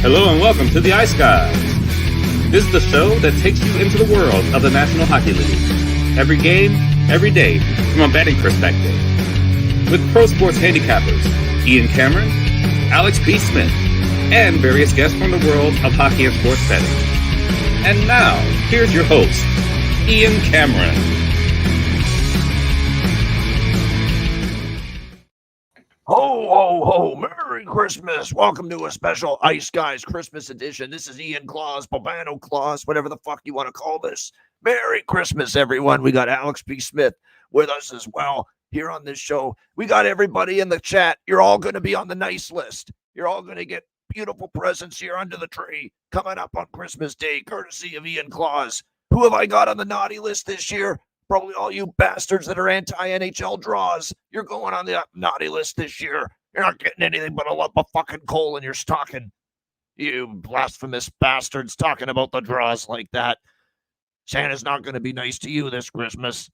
Hello and welcome to the Ice Guys. This is the show that takes you into the world of the National Hockey League. Every game, every day, from a betting perspective. With pro sports handicappers, Ian Cameron, Alex B. Smith, and various guests from the world of hockey and sports betting. And now, here's your host, Ian Cameron. Ho, ho, ho, Merry Christmas. Welcome to a special Ice Guys Christmas edition. This is Ian Claus, Babano Claus, whatever the fuck you want to call this. Merry Christmas, everyone. We got Alex B. Smith with us as well here on this show. We got everybody in the chat. You're all going to be on the nice list. You're all going to get beautiful presents here under the tree coming up on Christmas Day, courtesy of Ian Claus. Who have I got on the naughty list this year? Probably all you bastards that are anti-NHL draws. You're going on the naughty list this year. You're not getting anything but a lump of fucking coal in your stocking. You blasphemous bastards talking about the draws like that. Santa's not going to be nice to you this Christmas.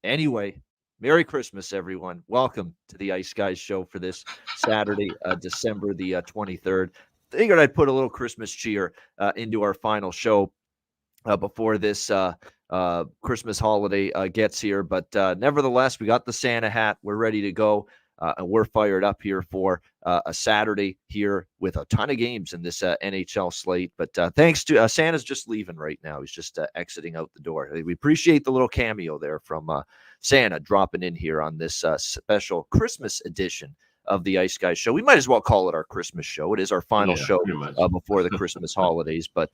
Anyway, Merry Christmas, everyone. Welcome to the Ice Guys show for this Saturday, December the 23rd. Figured I'd put a little Christmas cheer into our final show before this Christmas holiday gets here. But nevertheless, we got the Santa hat. We're ready to go. And we're fired up here for a Saturday here with a ton of games in this NHL slate. But thanks to Santa's just leaving right now. He's just exiting out the door. We appreciate the little cameo there from Santa dropping in here on this special Christmas edition of the Ice Guys show. We might as well call it our Christmas show. It is our final show before the Christmas holidays, but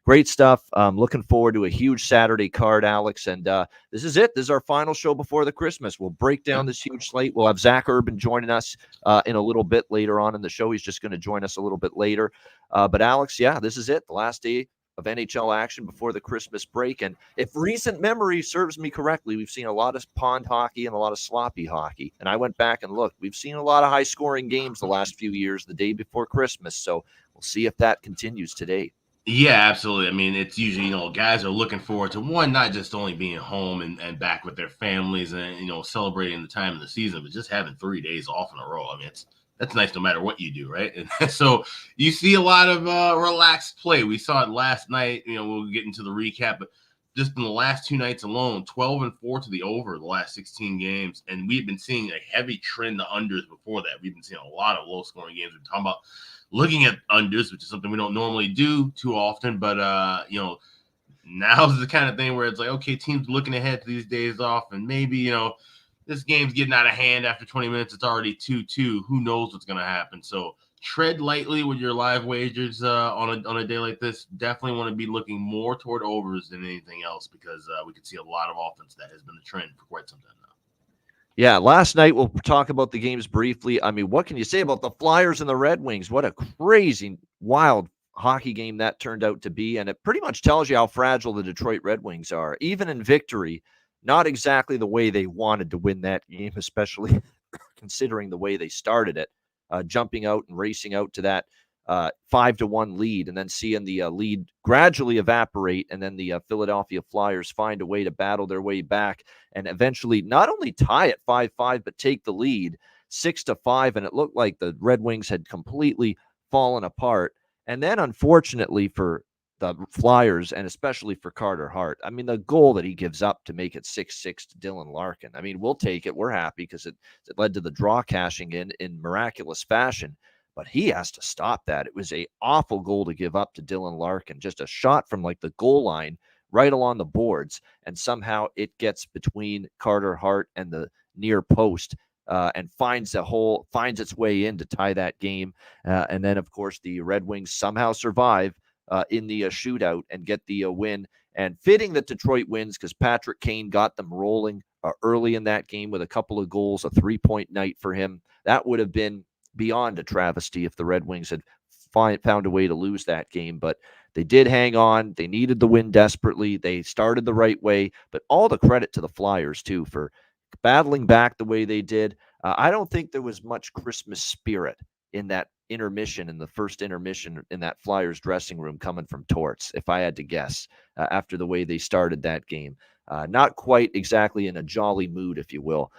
great stuff. Looking forward to a huge Saturday card, Alex, and this is it. This is our final show before the Christmas. We'll break down this huge slate. We'll have Zach Urban joining us in a little bit later on in the show. He's just going to join us a little bit later. But Alex, yeah, this is it. The last day of NHL action before the Christmas break. And if recent memory serves me correctly, we've seen a lot of pond hockey and a lot of sloppy hockey. And I went back and looked. We've seen a lot of high-scoring games the last few years, the day before Christmas. So we'll see if that continues today. Yeah, absolutely. I mean, it's usually, guys are looking forward to one, not just only being home and back with their families and, celebrating the time of the season, but just having 3 days off in a row. I mean, that's nice no matter what you do, right? And so you see a lot of relaxed play. We saw it last night. We'll get into the recap, but just in the last 2 nights alone, 12-4 to the over the last 16 games. And we've been seeing a heavy trend to unders before that. We've been seeing a lot of low-scoring games. We're talking about looking at unders, which is something we don't normally do too often. But, now's the kind of thing where it's like, okay, teams looking ahead to these days off, and maybe, this game's getting out of hand after 20 minutes. It's already 2-2. Who knows what's going to happen? So tread lightly with your live wagers on a day like this. Definitely want to be looking more toward overs than anything else because we could see a lot of offense. That has been the trend for quite some time now. Yeah, last night we'll talk about the games briefly. I mean, what can you say about the Flyers and the Red Wings? What a crazy, wild hockey game that turned out to be. And it pretty much tells you how fragile the Detroit Red Wings are. Even in victory, not exactly the way they wanted to win that game, especially considering the way they started it, jumping out and racing out to that 5-1 lead and then seeing the lead gradually evaporate. And then the Philadelphia Flyers find a way to battle their way back and eventually not only tie it 5-5, but take the lead 6-5. And it looked like the Red Wings had completely fallen apart. And then unfortunately for the Flyers, and especially for Carter Hart. I mean, the goal that he gives up to make it 6-6 to Dylan Larkin. I mean, we'll take it. We're happy because it led to the draw cashing in miraculous fashion. But he has to stop that. It was an awful goal to give up to Dylan Larkin. Just a shot from like the goal line right along the boards. And somehow it gets between Carter Hart and the near post and finds its way in to tie that game. And then, of course, the Red Wings somehow survive in the shootout and get the win. And fitting that Detroit wins because Patrick Kane got them rolling early in that game with a couple of goals, a 3-point night for him. That would have been beyond a travesty if the Red Wings had found a way to lose that game. But they did hang on. They needed the win desperately. They started the right way. But all the credit to the Flyers, too, for battling back the way they did. I don't think there was much Christmas spirit in that intermission, in the first intermission in that Flyers dressing room, coming from Torts, if I had to guess, after the way they started that game. Not quite exactly in a jolly mood, if you will,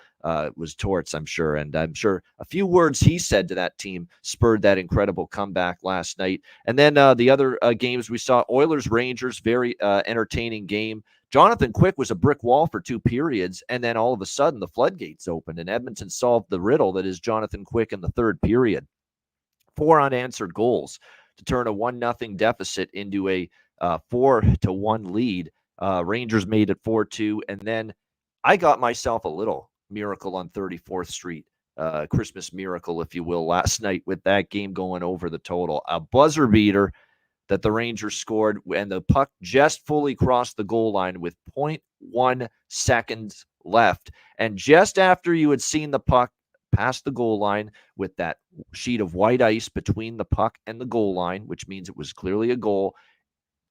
was Torts, I'm sure. And I'm sure a few words he said to that team spurred that incredible comeback last night. And then the other games we saw, Oilers-Rangers, very entertaining game. Jonathan Quick was a brick wall for 2 periods, and then all of a sudden the floodgates opened, and Edmonton solved the riddle that is Jonathan Quick in the third period. 4 unanswered goals to turn a 1-0 deficit into a 4-1 lead. Rangers made it 4-2, and then I got myself a little miracle on 34th Street, Christmas miracle, if you will, last night with that game going over the total. A buzzer beater that the Rangers scored, and the puck just fully crossed the goal line with 0.1 seconds left. And just after you had seen the puck past the goal line with that sheet of white ice between the puck and the goal line, which means it was clearly a goal,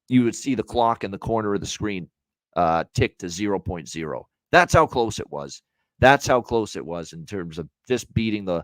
you would see the clock in the corner of the screen tick to 0.0. That's how close it was. That's how close it was in terms of just beating the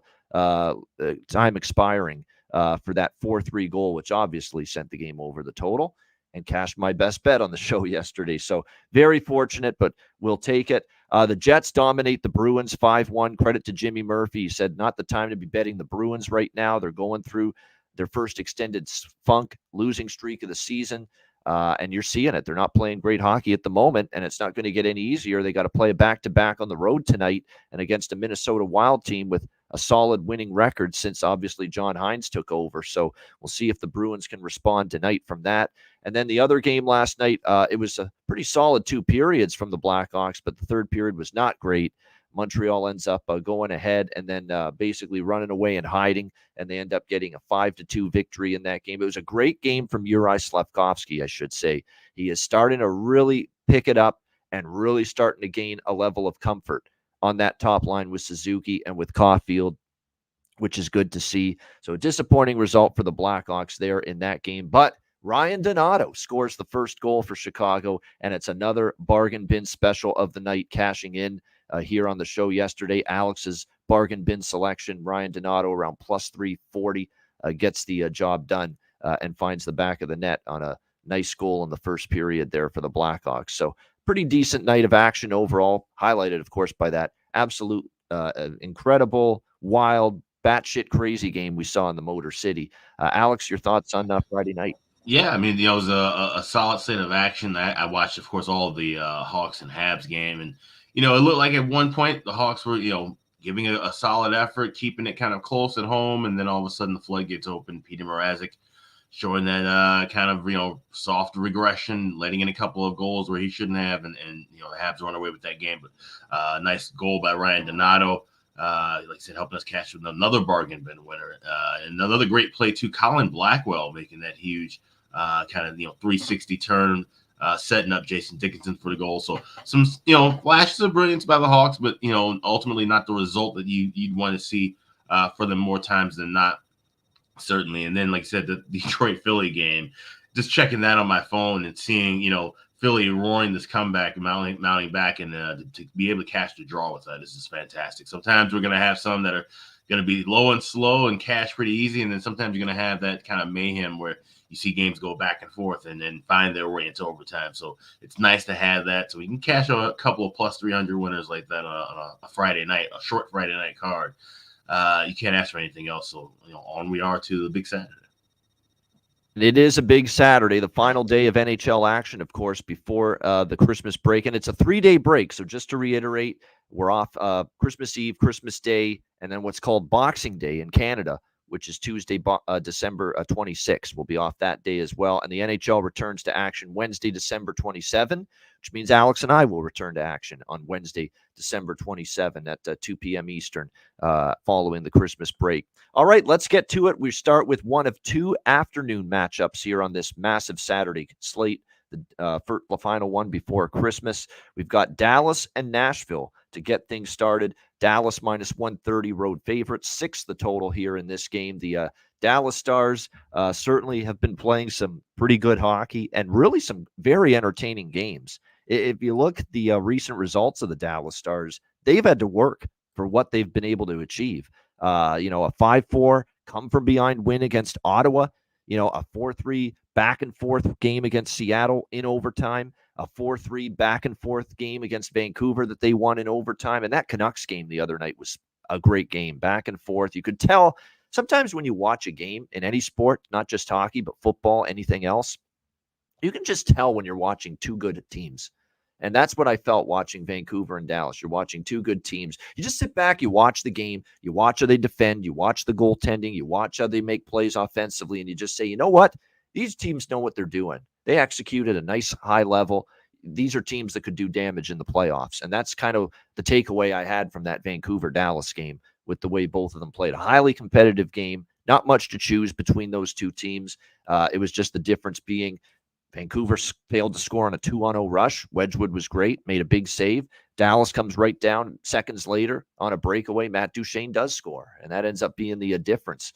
time expiring for that 4-3 goal, which obviously sent the game over the total, and cashed my best bet on the show yesterday. So very fortunate, but we'll take it. The Jets dominate the Bruins 5-1. Credit to Jimmy Murphy. He said not the time to be betting the Bruins right now. They're going through their first extended funk losing streak of the season. And you're seeing it. They're not playing great hockey at the moment, and it's not going to get any easier. They got to play a back-to-back on the road tonight and against a Minnesota Wild team with a solid winning record since obviously John Hines took over. So we'll see if the Bruins can respond tonight from that. And then the other game last night, it was a pretty solid 2 periods from the Blackhawks, but the third period was not great. Montreal ends up going ahead and then basically running away and hiding, and they end up getting a 5-2 victory in that game. It was a great game from Uri Slafkovsky, I should say. He is starting to really pick it up and really starting to gain a level of comfort on that top line with Suzuki and with Caulfield, which is good to see. So a disappointing result for the Blackhawks there in that game, but Ryan Donato scores the first goal for Chicago, and it's another bargain bin special of the night, cashing in here on the show yesterday. Alex's bargain bin selection, Ryan Donato around plus 340, gets the job done and finds the back of the net on a nice goal in the first period there for the Blackhawks. So pretty decent night of action overall, highlighted, of course, by that absolute incredible, wild, batshit crazy game we saw in the Motor City. Alex, your thoughts on Friday night? Yeah, I mean, it was a solid set of action. I watched, of course, all of the Hawks and Habs game, and it looked like at one point the Hawks were, giving a solid effort, keeping it kind of close at home, and then all of a sudden the floodgates open. Peter Mrazek showing that kind of soft regression, letting in a couple of goals where he shouldn't have, and the Habs run away with that game. But nice goal by Ryan Donato. Like I said, helping us cash with another bargain bin winner. And another great play too, Colin Blackwell making that huge kind of 360 turn, setting up Jason Dickinson for the goal. So some flashes of brilliance by the Hawks, but ultimately not the result that you'd want to see for them more times than not, certainly. And then, like I said, the Detroit Philly game, just checking that on my phone and seeing Philly roaring this comeback, mounting back, and to be able to cash the draw with that, this is fantastic. Sometimes we're going to have some that are going to be low and slow and cash pretty easy, and then sometimes you're going to have that kind of mayhem where you see games go back and forth and then find their way into overtime. So it's nice to have that, so we can cash a couple of plus 300 winners like that on a Friday night, a short Friday night card. You can't ask for anything else. So on we are to the big Saturday. It is a big Saturday, the final day of NHL action, of course, before the Christmas break. And it's a 3-day break. So just to reiterate, we're off Christmas Eve, Christmas Day, and then what's called Boxing Day in Canada, which is Tuesday, December 26th. We'll be off that day as well. And the NHL returns to action Wednesday, December 27, which means Alex and I will return to action on Wednesday, December 27 at 2 p.m. Eastern following the Christmas break. All right, let's get to it. We start with one of 2 afternoon matchups here on this massive Saturday slate, the final one before Christmas. We've got Dallas and Nashville to get things started. Dallas minus 130 road favorites, 6 the total here in this game. The Dallas Stars certainly have been playing some pretty good hockey and really some very entertaining games. If you look at the recent results of the Dallas Stars, they've had to work for what they've been able to achieve. A 5-4 come from behind win against Ottawa, a 4-3 back and forth game against Seattle in overtime, a 4-3 back and forth game against Vancouver that they won in overtime. And that Canucks game the other night was a great game, back and forth. You could tell sometimes when you watch a game in any sport, not just hockey, but football, anything else, you can just tell when you're watching two good teams. And that's what I felt watching Vancouver and Dallas. You're watching two good teams. You just sit back, you watch the game, you watch how they defend, you watch the goaltending, you watch how they make plays offensively, and you just say, you know what? These teams know what they're doing. They execute at a nice high level. These are teams that could do damage in the playoffs. And that's kind of the takeaway I had from that Vancouver-Dallas game with the way both of them played. A highly competitive game, not much to choose between those two teams. It was just the difference being Vancouver failed to score on a 2-on-0 rush. Wedgwood was great, made a big save. Dallas comes right down seconds later on a breakaway. Matt Duchene does score, and that ends up being the difference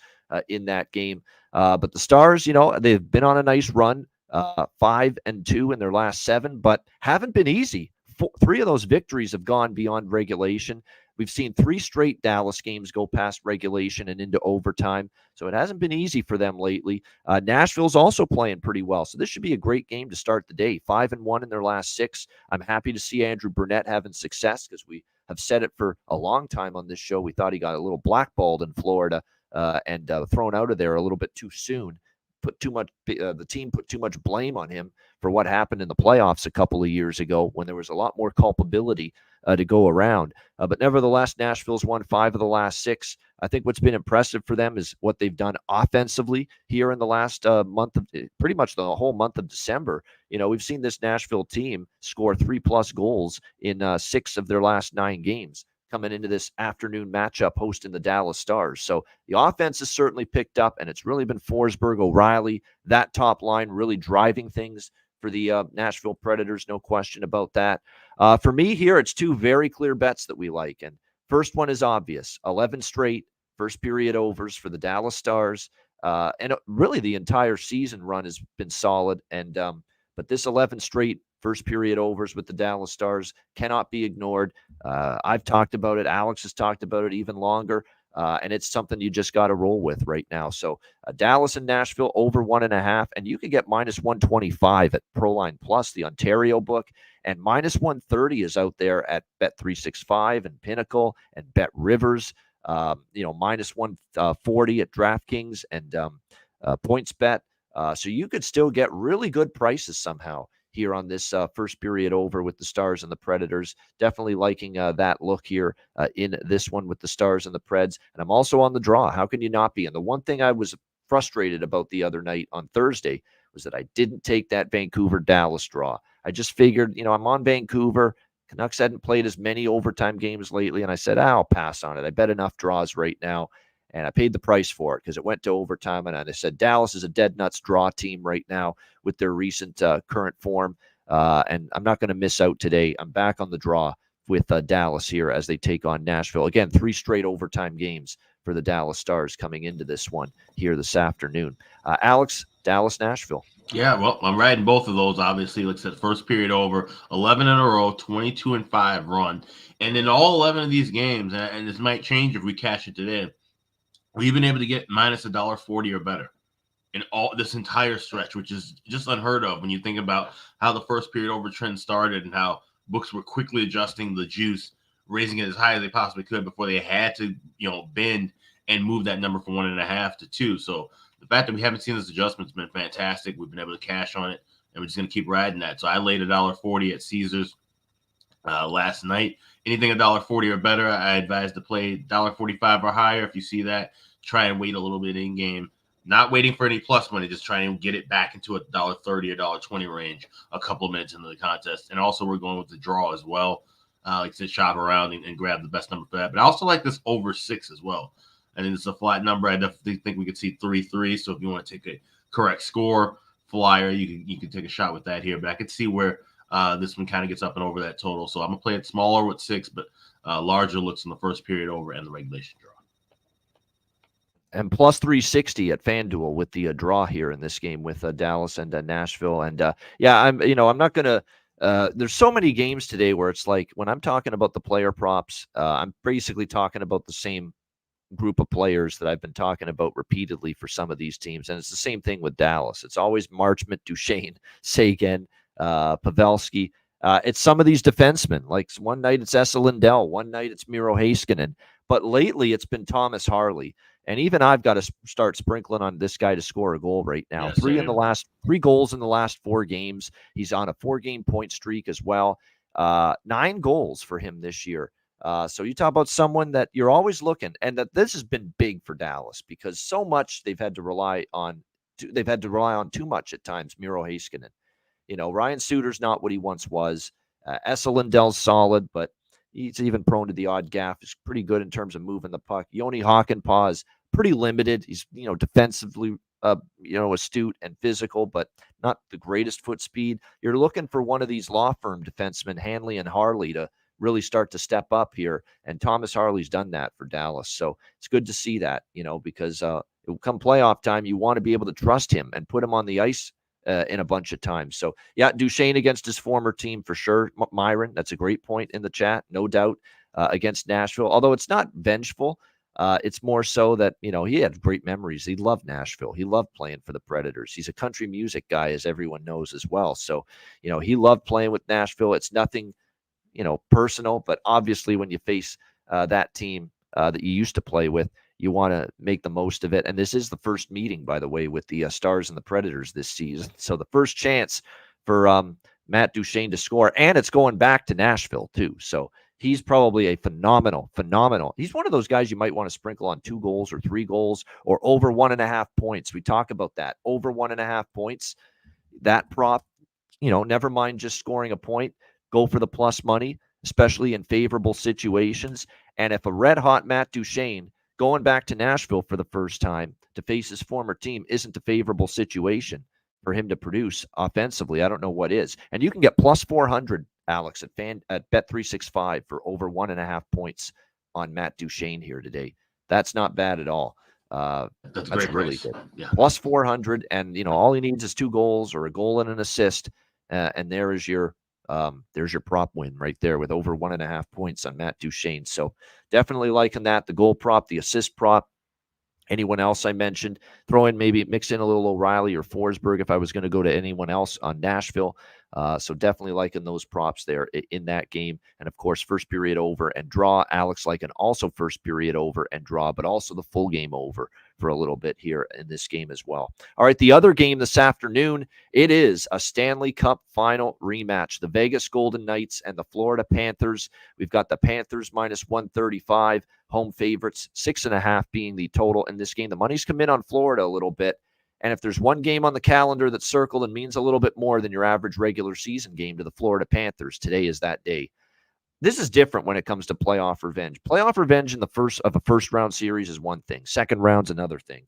in that game. But the Stars, they've been on a nice run, 5-2 in their last 7, but haven't been easy. 3 of those victories have gone beyond regulation. We've seen 3 straight Dallas games go past regulation and into overtime, so it hasn't been easy for them lately. Nashville's also playing pretty well, so this should be a great game to start the day. 5-1 in their last 6. I'm happy to see Andrew Burnett having success because we have said it for a long time on this show. We thought he got a little blackballed in Florida and thrown out of there a little bit too soon. The team put too much blame on him for what happened in the playoffs a couple of years ago when there was a lot more culpability to go around. But nevertheless, Nashville's won 5 of the last 6. I think what's been impressive for them is what they've done offensively here in the last month of pretty much the whole month of December. We've seen this Nashville team score 3+ goals in 6 of their last 9 games coming into this afternoon matchup hosting the Dallas Stars. So the offense has certainly picked up, and it's really been Forsberg, O'Reilly, that top line really driving things for the Nashville Predators, no question about that. For me here, it's 2 very clear bets that we like. And first one is obvious, 11 straight first period overs for the Dallas Stars. And really the entire season run has been solid. And but this 11 straight first period overs with the Dallas Stars cannot be ignored. I've talked about it. Alex has talked about it even longer. And it's something you just got to roll with right now. So Dallas and Nashville over 1.5, and you can get -125 at Proline Plus, the Ontario book, and -130 is out there at Bet365 and Pinnacle and Bet Rivers. -140 at DraftKings and PointsBet. So you could still get really good prices somehow here on this first period over with the Stars and the Predators. Definitely liking that look here in this one with the Stars and the Preds. And I'm also on the draw. How can you not be? And the one thing I was frustrated about the other night on Thursday was that I didn't take that Vancouver-Dallas draw. I just figured, I'm on Vancouver. Canucks hadn't played as many overtime games lately, and I said, I'll pass on it. I bet enough draws right now. And I paid the price for it because it went to overtime. And I said, Dallas is a dead nuts draw team right now with their recent current form. And I'm not going to miss out today. I'm back on the draw with Dallas here as they take on Nashville. Again, 3 straight overtime games for the Dallas Stars coming into this one here this afternoon. Alex, Dallas, Nashville. Yeah, well, I'm riding both of those, obviously. Like I said, first period over, 11 in a row, 22-5 run. And in all 11 of these games, and this might change if we cash it today, we've been able to get -$1.40 or better in all this entire stretch, which is just unheard of when you think about how the first period over trend started and how books were quickly adjusting the juice, raising it as high as they possibly could before they had to, bend and move that number from 1.5 to 2. So the fact that we haven't seen this adjustment has been fantastic. We've been able to cash on it, and we're just going to keep riding that. So I laid $1.40 at Caesars last night. Anything $1.40 or better, I advise to play $1.45 or higher. If you see that, try and wait a little bit in game. Not waiting for any plus money, just trying to get it back into a $1.30 or $1.20 range a couple of minutes into the contest. And also, we're going with the draw as well. Like I said, shop around and grab the best number for that. But I also like this over 6 as well. I think it's a flat number. I definitely think we could see 3-3. So if you want to take a correct score flyer, you can take a shot with that here. But I could see where this one kind of gets up and over that total. So I'm going to play it smaller with 6, but larger looks in the first period over and the regulation draw. And plus 360 at FanDuel with the draw here in this game with Dallas and Nashville. And I'm not going to, there's so many games today where it's like when I'm talking about the player props, I'm basically talking about the same group of players that I've been talking about repeatedly for some of these teams. And it's the same thing with Dallas. It's always Marchment, Duchesne, Sagan, Pavelski. It's some of these defensemen. Like one night it's Esa Lindell, one night it's Miro Heiskanen. But lately it's been Thomas Harley. And even I've got to start sprinkling on this guy to score a goal right now. Yeah, three goals in the last 4 games. He's on a 4-game point streak as well. 9 goals for him this year. So you talk about someone that you're always looking, and that this has been big for Dallas because so much they've had to rely on. They've had to rely on too much at times. Miro Heiskanen. Ryan Suter's not what he once was. Esa Lindell's solid, but he's even prone to the odd gaff. He's pretty good in terms of moving the puck. Joni Hakanpää is pretty limited. He's, defensively, astute and physical, but not the greatest foot speed. You're looking for one of these law firm defensemen, Hanley and Harley, to really start to step up here. And Thomas Harley's done that for Dallas. So it's good to see that, because come playoff time, you want to be able to trust him and put him on the ice in a bunch of times. So, yeah, Duchesne against his former team for sure. Myron, that's a great point in the chat, no doubt, against Nashville. Although it's not vengeful, it's more so that, he had great memories. He loved Nashville. He loved playing for the Predators. He's a country music guy, as everyone knows as well. So, he loved playing with Nashville. It's nothing, personal, but obviously when you face that team that you used to play with, you want to make the most of it. And this is the first meeting, by the way, with the Stars and the Predators this season. So the first chance for Matt Duchesne to score. And it's going back to Nashville, too. So he's probably a phenomenal. He's one of those guys you might want to sprinkle on 2 goals or 3 goals or over 1.5 points. We talk about that. Over 1.5 points. That prop, never mind just scoring a point. Go for the plus money, especially in favorable situations. And if a red-hot Matt Duchesne going back to Nashville for the first time to face his former team isn't a favorable situation for him to produce offensively, I don't know what is. And you can get plus 400, Alex, at Bet365 for over 1.5 points on Matt Duchesne here today. That's not bad at all. That's really good. Yeah. Plus 400, and all he needs is 2 goals or a goal and an assist, and there's your prop win right there with over 1.5 points on Matt Duchesne. So definitely liking that. The goal prop, the assist prop. Anyone else I mentioned, mix in a little O'Reilly or Forsberg if I was going to go to anyone else on Nashville. So definitely liking those props there in that game. And of course, first period over and draw. Alex liking also first period over and draw, but also the full game over for a little bit here in this game as well. All right, the other game this afternoon, it is a Stanley Cup final rematch. The Vegas Golden Knights and the Florida Panthers. We've got the Panthers minus 135, home favorites, 6.5 being the total in this game. The money's come in on Florida a little bit. And if there's one game on the calendar that's circled and means a little bit more than your average regular season game to the Florida Panthers, today is that day. This is different when it comes to playoff revenge. Playoff revenge in the first round series is one thing. Second round's another thing.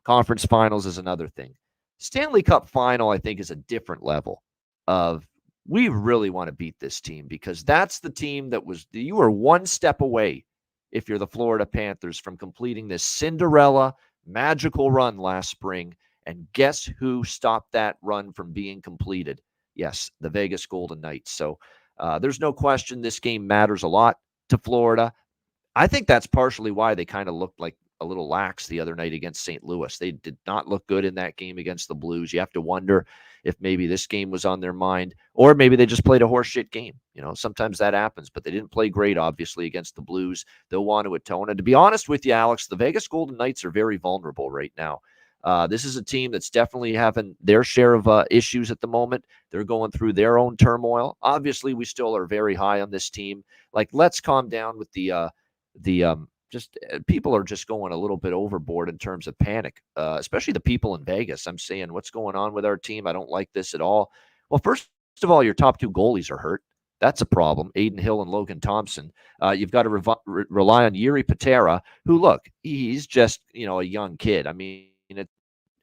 Conference finals is another thing. Stanley Cup final, I think, is a different level of we really want to beat this team because that's the team you are one step away if you're the Florida Panthers from completing this Cinderella magical run last spring. And guess who stopped that run from being completed? Yes, the Vegas Golden Knights. So there's no question this game matters a lot to Florida. I think that's partially why they kind of looked like a little lax the other night against St. Louis. They did not look good in that game against the Blues. You have to wonder if maybe this game was on their mind, or maybe they just played a horseshit game. Sometimes that happens, but they didn't play great, obviously, against the Blues. They'll want to atone. And to be honest with you, Alex, the Vegas Golden Knights are very vulnerable right now. This is a team that's definitely having their share of issues at the moment. They're going through their own turmoil. Obviously, we still are very high on this team. Like, let's calm down with people are just going a little bit overboard in terms of panic, especially the people in Vegas. I'm saying, what's going on with our team? I don't like this at all. Well, first of all, your top 2 goalies are hurt. That's a problem. Aiden Hill and Logan Thompson. You've got to rely on Yuri Patera, who, look, he's just, a young kid. I mean, it's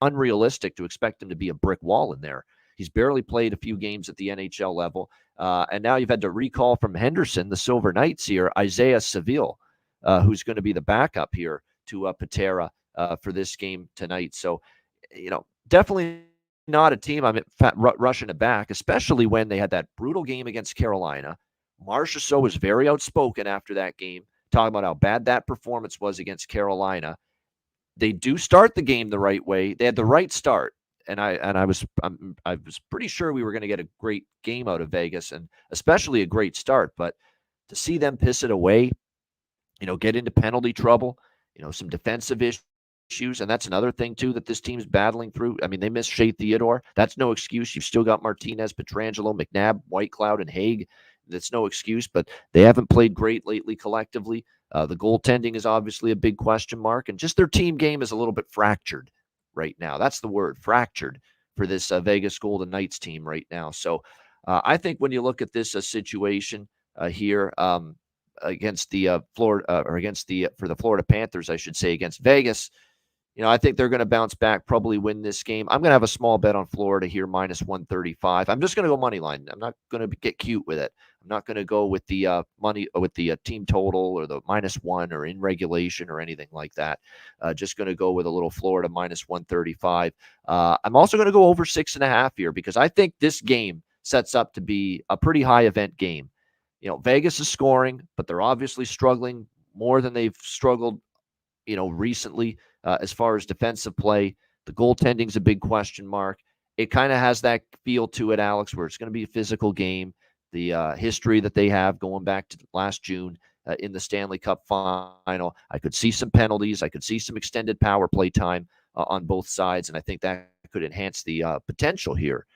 unrealistic to expect him to be a brick wall in there. He's barely played a few games at the NHL level. And now you've had to recall from Henderson, the Silver Knights here, Isaiah Seville, who's going to be the backup here to Patera for this game tonight. So, definitely not a team I'm rushing it back, especially when they had that brutal game against Carolina. Marchessault was very outspoken after that game, talking about how bad that performance was against Carolina. They do start the game the right way. They had the right start, and I was pretty sure we were going to get a great game out of Vegas, and especially a great start. But to see them piss it away, get into penalty trouble, some defensive issues, and that's another thing too that this team's battling through. I mean, they missed Shea Theodore. That's no excuse. You've still got Martinez, Pietrangelo, McNabb, Whitecloud, and Haig. That's no excuse, but they haven't played great lately collectively. The goaltending is obviously a big question mark, and just their team game is a little bit fractured right now. That's the word, fractured, for this Vegas Golden Knights team right now. So I think when you look at this situation here, against the Florida or against the for the Florida Panthers, I should say, against Vegas, I think they're going to bounce back, probably win this game. I'm going to have a small bet on Florida here, minus 135. I'm just going to go money line. I'm not going to get cute with it. I'm not going to go with the money with the team total or the -1 or in regulation or anything like that. Just going to go with a little Florida minus 135. I'm also going to go over 6.5 here because I think this game sets up to be a pretty high event game. Vegas is scoring, but they're obviously struggling more than they've struggled, recently as far as defensive play. The goaltending's a big question mark. It kind of has that feel to it, Alex, where it's going to be a physical game. The history that they have going back to last June in the Stanley Cup final, I could see some penalties. I could see some extended power play time on both sides, and I think that could enhance the potential here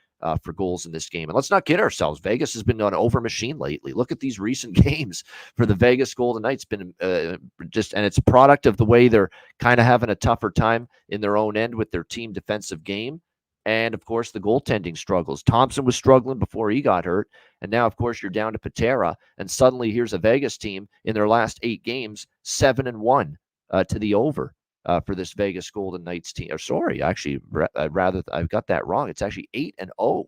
for goals in this game. And let's not kid ourselves. Vegas has been an over machine lately. Look at these recent games for the Vegas Golden Knights. Been and it's a product of the way they're kind of having a tougher time in their own end with their team defensive game. And, of course, the goaltending struggles. Thompson was struggling before he got hurt. And now, of course, you're down to Patera. And suddenly here's a Vegas team in their last 8 games, 7-1 to the over. For this Vegas Golden Knights team. Or sorry, actually, I've got that wrong. It's actually 8-0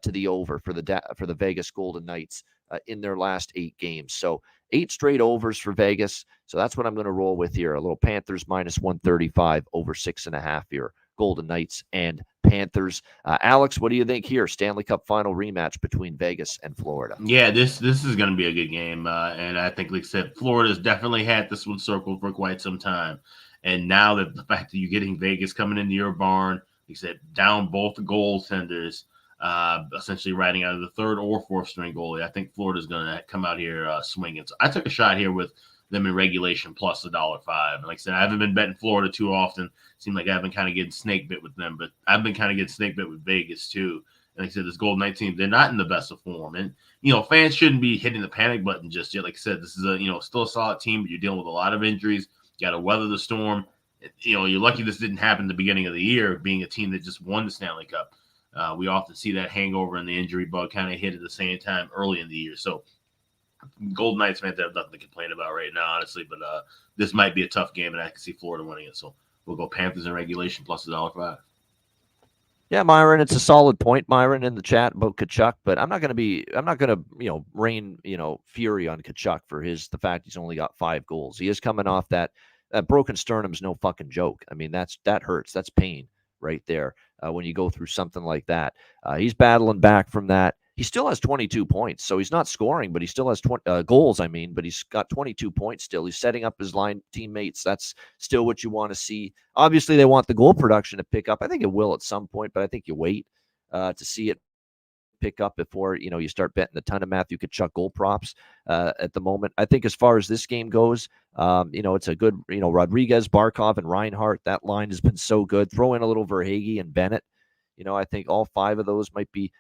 to the over for the Vegas Golden Knights in their last 8 games. So 8 straight overs for Vegas. So that's what I'm going to roll with here. A little Panthers minus 135 over 6.5 here. Golden Knights and Panthers. Alex, what do you think here? Stanley Cup final rematch between Vegas and Florida. Yeah, this is going to be a good game. And I think, like I said, Florida's definitely had this one circled for quite some time. And now that the fact that you're getting Vegas coming into your barn, like I said, down both the goaltenders, essentially riding out of the third or fourth string goalie, I think Florida's going to come out here swinging. So I took a shot here with them in regulation plus $1.05. And like I said, I haven't been betting Florida too often. Seemed like I've been kind of getting snake bit with them, but I've been kind of getting snake bit with Vegas too. And like I said, this Golden Knights team, they're not in the best of form. And, fans shouldn't be hitting the panic button just yet. Like I said, this is still a solid team, but you're dealing with a lot of injuries. You got to weather the storm. You're lucky this didn't happen at the beginning of the year, being a team that just won the Stanley Cup. We often see that hangover and the injury bug kind of hit at the same time early in the year. So Golden Knights fans have nothing to complain about right now, honestly. But this might be a tough game, and I can see Florida winning it. So we'll go Panthers in regulation plus $1.05. Yeah, Myron, it's a solid point, Myron, in the chat about Tkachuk, but I'm not going to rain, fury on Tkachuk for the fact he's only got 5 goals. He is coming off that broken sternum's no fucking joke. I mean, that hurts. That's pain right there when you go through something like that. He's battling back from that. He still has 22 points, so he's not scoring, but he still has 20 goals, but he's got 22 points still. He's setting up his line teammates. That's still what you want to see. Obviously, they want the goal production to pick up. I think it will at some point, but I think you wait to see it pick up before, you start betting a ton of Matthew Tkachuk goal props at the moment. I think as far as this game goes, it's a good, Rodriguez, Barkov, and Reinhart. That line has been so good. Throw in a little Verhaeghe and Bennett. I think all 5 of those might be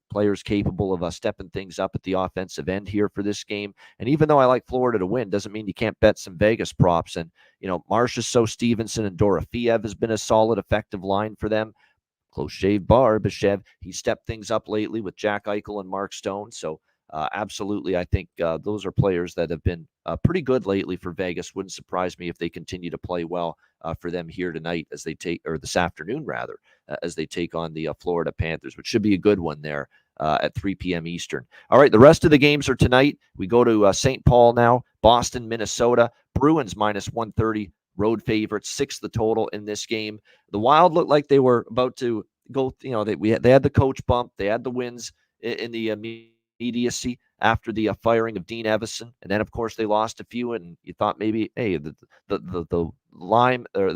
players capable of stepping things up at the offensive end here for this game. And even though I like Florida to win, doesn't mean you can't bet some Vegas props. And, Marchessault, Stevenson, and Dorofeev has been a solid, effective line for them. Close shave Barbashev. He stepped things up lately with Jack Eichel and Mark Stone. So absolutely, I think those are players that have been pretty good lately for Vegas. Wouldn't surprise me if they continue to play well for them here tonight or this afternoon rather, as they take on the Florida Panthers, which should be a good one there at 3 p.m. Eastern. All right, the rest of the games are tonight. We go to St. Paul now, Boston, Minnesota. Bruins minus 130. Road favorites, 6 the total in this game. The Wild looked like they were about to go. They had the coach bump. They had the wins in the immediacy. after the firing of Dean Evison. And then, of course, they lost a few, and you thought maybe, hey, the lime or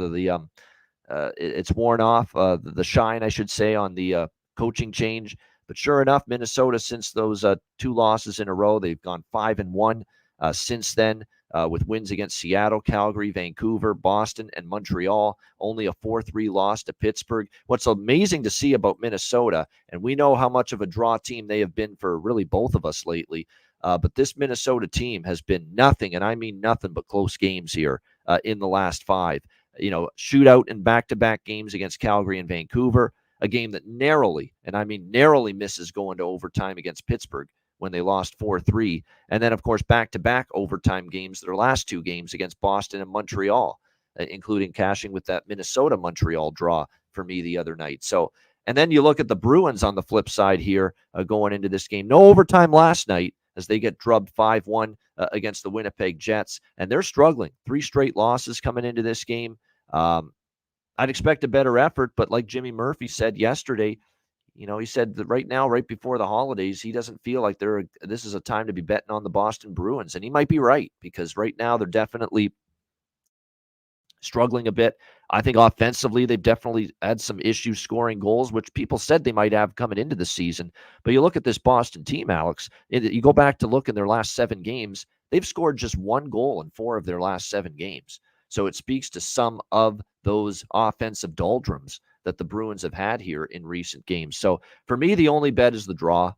it's worn off, the shine, I should say, on the coaching change. But sure enough, Minnesota, since those 2 losses in a row, they've gone 5-1 since then, with wins against Seattle, Calgary, Vancouver, Boston, and Montreal. Only a 4-3 loss to Pittsburgh. What's amazing to see about Minnesota, and we know how much of a draw team they have been for really both of us lately, but this Minnesota team has been nothing, and I mean nothing but close games here in the last 5. Shootout in back-to-back games against Calgary and Vancouver, a game that narrowly, and I mean narrowly, misses going to overtime against Pittsburgh when they lost 4-3. And then, of course, back-to-back overtime games, their last 2 games against Boston and Montreal, including cashing with that Minnesota-Montreal draw for me the other night. So, and then you look at the Bruins on the flip side here going into this game. No overtime last night as they get drubbed 5-1 against the Winnipeg Jets, and they're struggling. 3 straight losses coming into this game. I'd expect a better effort, but like Jimmy Murphy said yesterday, he said that right now, right before the holidays, he doesn't feel like this is a time to be betting on the Boston Bruins. And he might be right, because right now they're definitely struggling a bit. I think offensively, they've definitely had some issues scoring goals, which people said they might have coming into the season. But you look at this Boston team, Alex, you go back to look in their last 7 games, they've scored just 1 goal in 4 of their last 7 games. So it speaks to some of those offensive doldrums that the Bruins have had here in recent games. So for me, the only bet is the draw.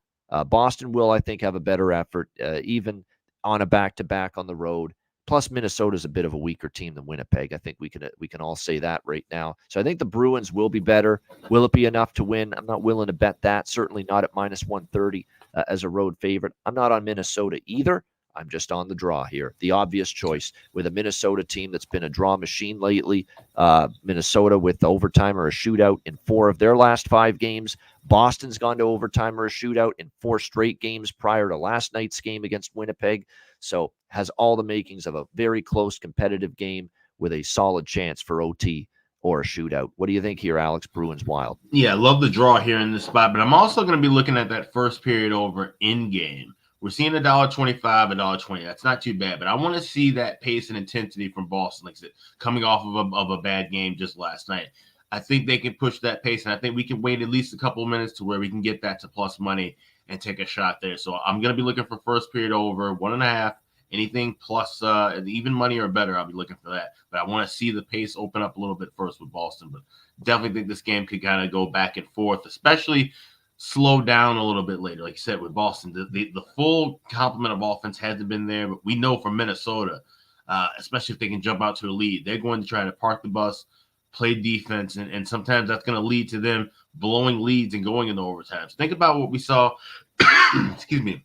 Boston will, I think, have a better effort, even on a back-to-back on the road. Plus, Minnesota's a bit of a weaker team than Winnipeg. I think we can all say that right now. So I think the Bruins will be better. Will it be enough to win? I'm not willing to bet that. Certainly not at minus 130 as a road favorite. I'm not on Minnesota either. I'm just on the draw here. The obvious choice with a Minnesota team that's been a draw machine lately. Minnesota with overtime or a shootout in 4 of their last 5 games. Boston's gone to overtime or a shootout in 4 straight games prior to last night's game against Winnipeg. So has all the makings of a very close competitive game with a solid chance for OT or a shootout. What do you think here, Alex? Bruins Wild. Yeah, I love the draw here in this spot, but I'm also going to be looking at that first period over in game. We're seeing $1.25, $1.20. That's not too bad, but I want to see that pace and intensity from Boston, like I said, coming off of a bad game just last night. I think they can push that pace, and I think we can wait at least a couple of minutes to where we can get that to plus money and take a shot there. So I'm going to be looking for first period over 1.5. Anything plus even money or better, I'll be looking for that. But I want to see the pace open up a little bit first with Boston. But definitely think this game could kind of go back and forth, especially slow down a little bit later. Like you said, with Boston, the full complement of offense hasn't been there. But we know from Minnesota, especially if they can jump out to a lead, they're going to try to park the bus, play defense, and sometimes that's going to lead to them blowing leads and going into overtime. So think about what we saw, excuse me,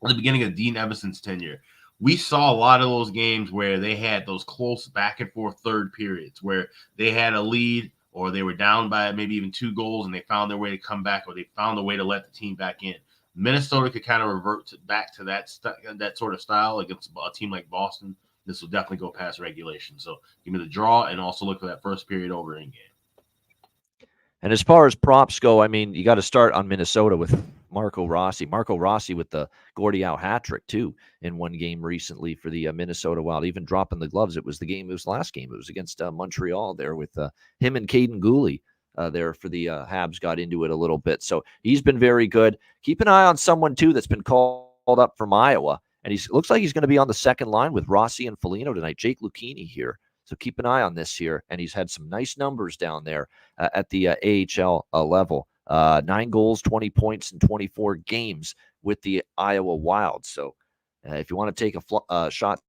at the beginning of Dean Evison's tenure. We saw a lot of those games where they had those close back and forth third periods where they had a lead or they were down by maybe even 2 goals and they found their way to come back, or they found a way to let the team back in. Minnesota could kind of revert back to that sort of style against a team like Boston. This will definitely go past regulation. So give me the draw and also look for that first period over in game. And as far as props go, I mean, you got to start on Minnesota with Marco Rossi. Marco Rossi with the Gordie Howe hat trick, too, in one game recently for the Minnesota Wild. Even dropping the gloves. It was the last game. It was against Montreal there with him and Caden Gooley there for the Habs got into it a little bit. So he's been very good. Keep an eye on someone, too, that's been called up from Iowa. And he looks like he's going to be on the second line with Rossi and Foligno tonight. Jake Lucchini here. So keep an eye on this here. And he's had some nice numbers down there at the AHL level. 9 goals, 20 points in 24 games with the Iowa Wild. So if you want to take a shot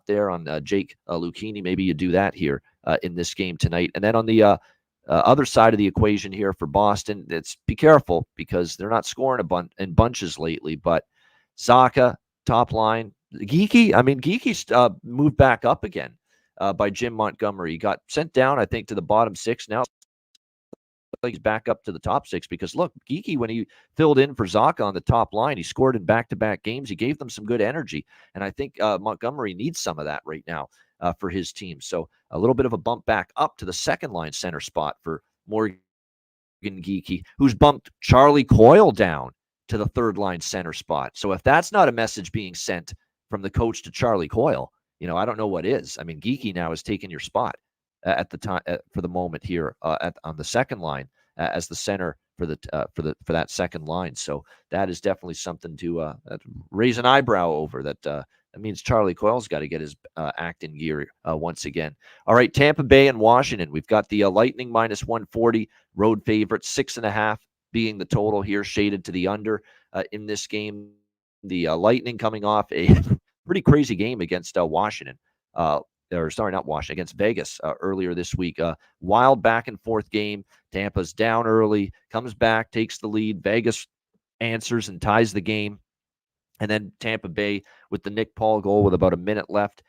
there on Jake Lucchini, maybe you do that here in this game tonight. And then on the other side of the equation here for Boston, be careful because they're not scoring in bunches lately. But Zacha, top line. Geeky's moved back up again by Jim Montgomery. He got sent down, I think, to the bottom 6. Now he's back up to the top 6 because, look, Geeky, when he filled in for Zacha on the top line, he scored in back-to-back games. He gave them some good energy, and I think Montgomery needs some of that right now for his team. So a little bit of a bump back up to the second-line center spot for Morgan Geeky, who's bumped Charlie Coyle down to the third line center spot. So if that's not a message being sent from the coach to Charlie Coyle, I don't know what is. I mean, Geeky now has taken your spot at the time for the moment here on the second line as the center for that second line. So that is definitely something to raise an eyebrow over. That means Charlie Coyle's got to get his act in gear once again. All right, Tampa Bay and Washington. We've got the Lightning minus 140 road favorite, 6.5 being the total here, shaded to the under in this game. The Lightning coming off a pretty crazy game against Washington. Not Washington, against Vegas earlier this week. Wild back and forth game. Tampa's down early, comes back, takes the lead. Vegas answers and ties the game. And then Tampa Bay, with the Nick Paul goal with about a minute left,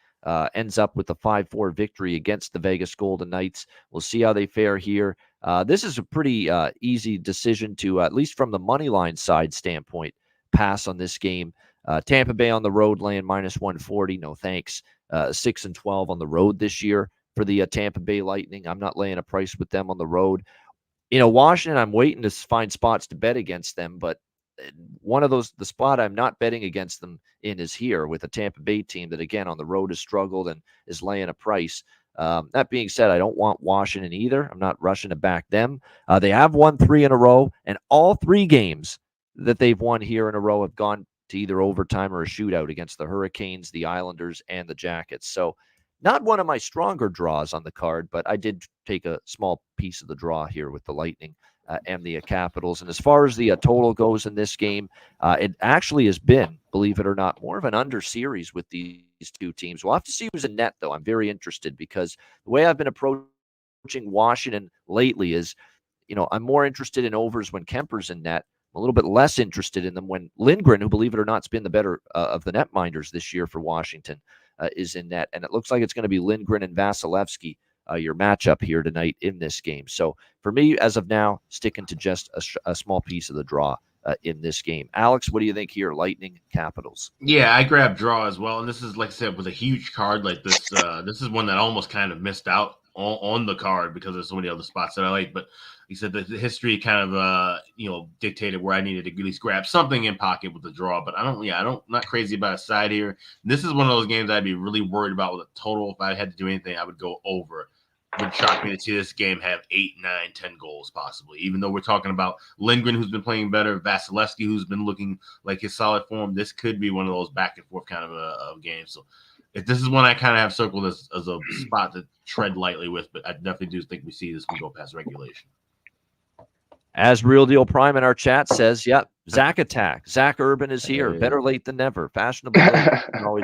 ends up with a 5-4 victory against the Vegas Golden Knights. We'll see how they fare here. This is a pretty easy decision to, at least from the money line side standpoint, pass on this game. Tampa Bay on the road laying minus 140. No thanks. 6-12 on the road this year for the Tampa Bay Lightning. I'm not laying a price with them on the road. Washington, I'm waiting to find spots to bet against them, but one of those, the spot I'm not betting against them in is here with a Tampa Bay team that, again, on the road has struggled and is laying a price. That being said, I don't want Washington either. I'm not rushing to back them. They have won 3 in a row, and all 3 games that they've won here in a row have gone to either overtime or a shootout against the Hurricanes, the Islanders, and the Jackets. So not one of my stronger draws on the card, but I did take a small piece of the draw here with the Lightning and the Capitals. And as far as the total goes in this game, it actually has been, believe it or not, more of an under series with these two teams. We'll have to see who's in net, though. I'm very interested because the way I've been approaching Washington lately is, I'm more interested in overs when Kemper's in net. I'm a little bit less interested in them when Lindgren, who, believe it or not, has been the better of the netminders this year for Washington, is in net. And it looks like it's going to be Lindgren and Vasilevsky, your matchup here tonight in this game. So for me, as of now, sticking to just a small piece of the draw in this game. Alex, what do you think here? Lightning, Capitals. Yeah, I grabbed draw as well. And this is, like I said, with a huge card like this, this is one that I almost kind of missed out on the card because there's so many other spots that I like. But he said that the history kind of, dictated where I needed to at least grab something in pocket with the draw. But not crazy about a side here. This is one of those games I'd be really worried about with a total. If I had to do anything, I would go over. Would shock me to see this game have 8, 9, 10 goals possibly. Even though we're talking about Lindgren, who's been playing better, Vasilevsky, who's been looking like his solid form, this could be one of those back and forth kind of games. So if this is one I kind of have circled as a spot to tread lightly with, but I definitely do think we see this one go past regulation. As Real Deal Prime in our chat says, yep, Zach Attack. Zach Urban is here. Better late than never. Fashionable.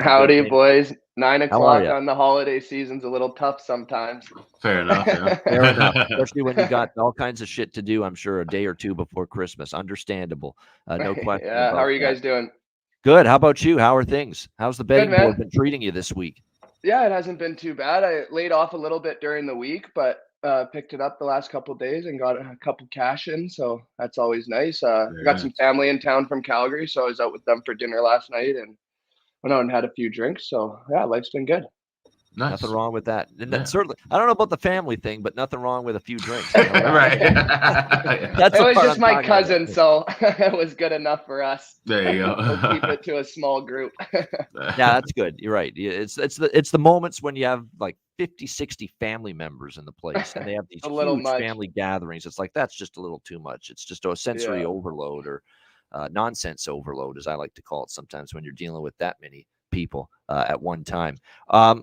Howdy, boys. 9 o'clock on the holiday season's a little tough sometimes. Fair enough. Yeah. Fair enough. Especially when you got all kinds of shit to do, I'm sure, a day or two before Christmas. Understandable. No question. Yeah. How are you guys doing? Good. How about you? How are things? How's the betting board been treating you this week? Yeah, it hasn't been too bad. I laid off a little bit during the week, but picked it up the last couple of days and got a couple cash in, so that's always nice. Got some family in town from Calgary, so I was out with them for dinner last night and went out and had a few drinks. So yeah, life's been good. Nice. Nothing wrong with that. And certainly, I don't know about the family thing, but nothing wrong with a few drinks. Right. It was just my cousin, so it was good enough for us. There you go. We'll keep it to a small group. Yeah, that's good. You're right. It's the moments when you have like 50, 60 family members in the place and they have these huge family gatherings. It's like, that's just a little too much. It's just a sensory overload or nonsense overload, as I like to call it sometimes when you're dealing with that many people at one time.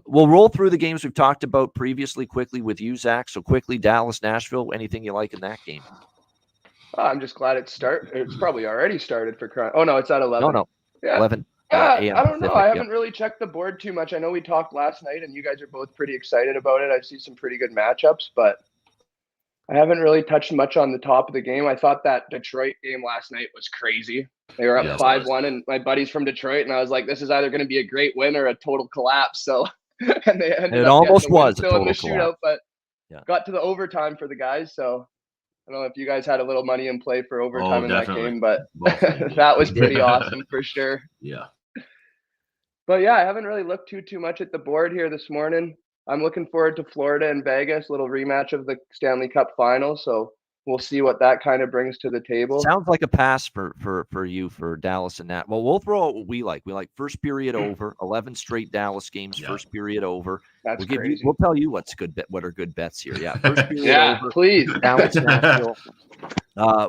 We'll roll through the games we've talked about previously quickly with you, Zach. So quickly, Dallas, Nashville, anything you like in that game? I'm just glad it's probably already started for crying. Oh, no, it's at 11. No. Yeah. 11 a.m. I don't know. I haven't really checked the board too much. I know we talked last night and you guys are both pretty excited about it. I see some pretty good matchups, but I haven't really touched much on the top of the game. I thought that Detroit game last night was crazy. They were up 5-1, and my buddy's from Detroit, and I was like, this is either going to be a great win or a total collapse. So, and they ended it up almost was a still total in the shootout, collapse. But got to the overtime for the guys. So I don't know if you guys had a little money in play for overtime in that game, but that was pretty awesome for sure. Yeah. But yeah, I haven't really looked too much at the board here this morning. I'm looking forward to Florida and Vegas, little rematch of the Stanley Cup final. So we'll see what that kind of brings to the table. Sounds like a pass for you for Dallas and that. Well, we'll throw out what we like. We like first period over, 11 straight Dallas games, first period over. That's crazy. We'll tell you what are good bets here. Yeah, first period yeah, over. Please. Dallas, Nashville.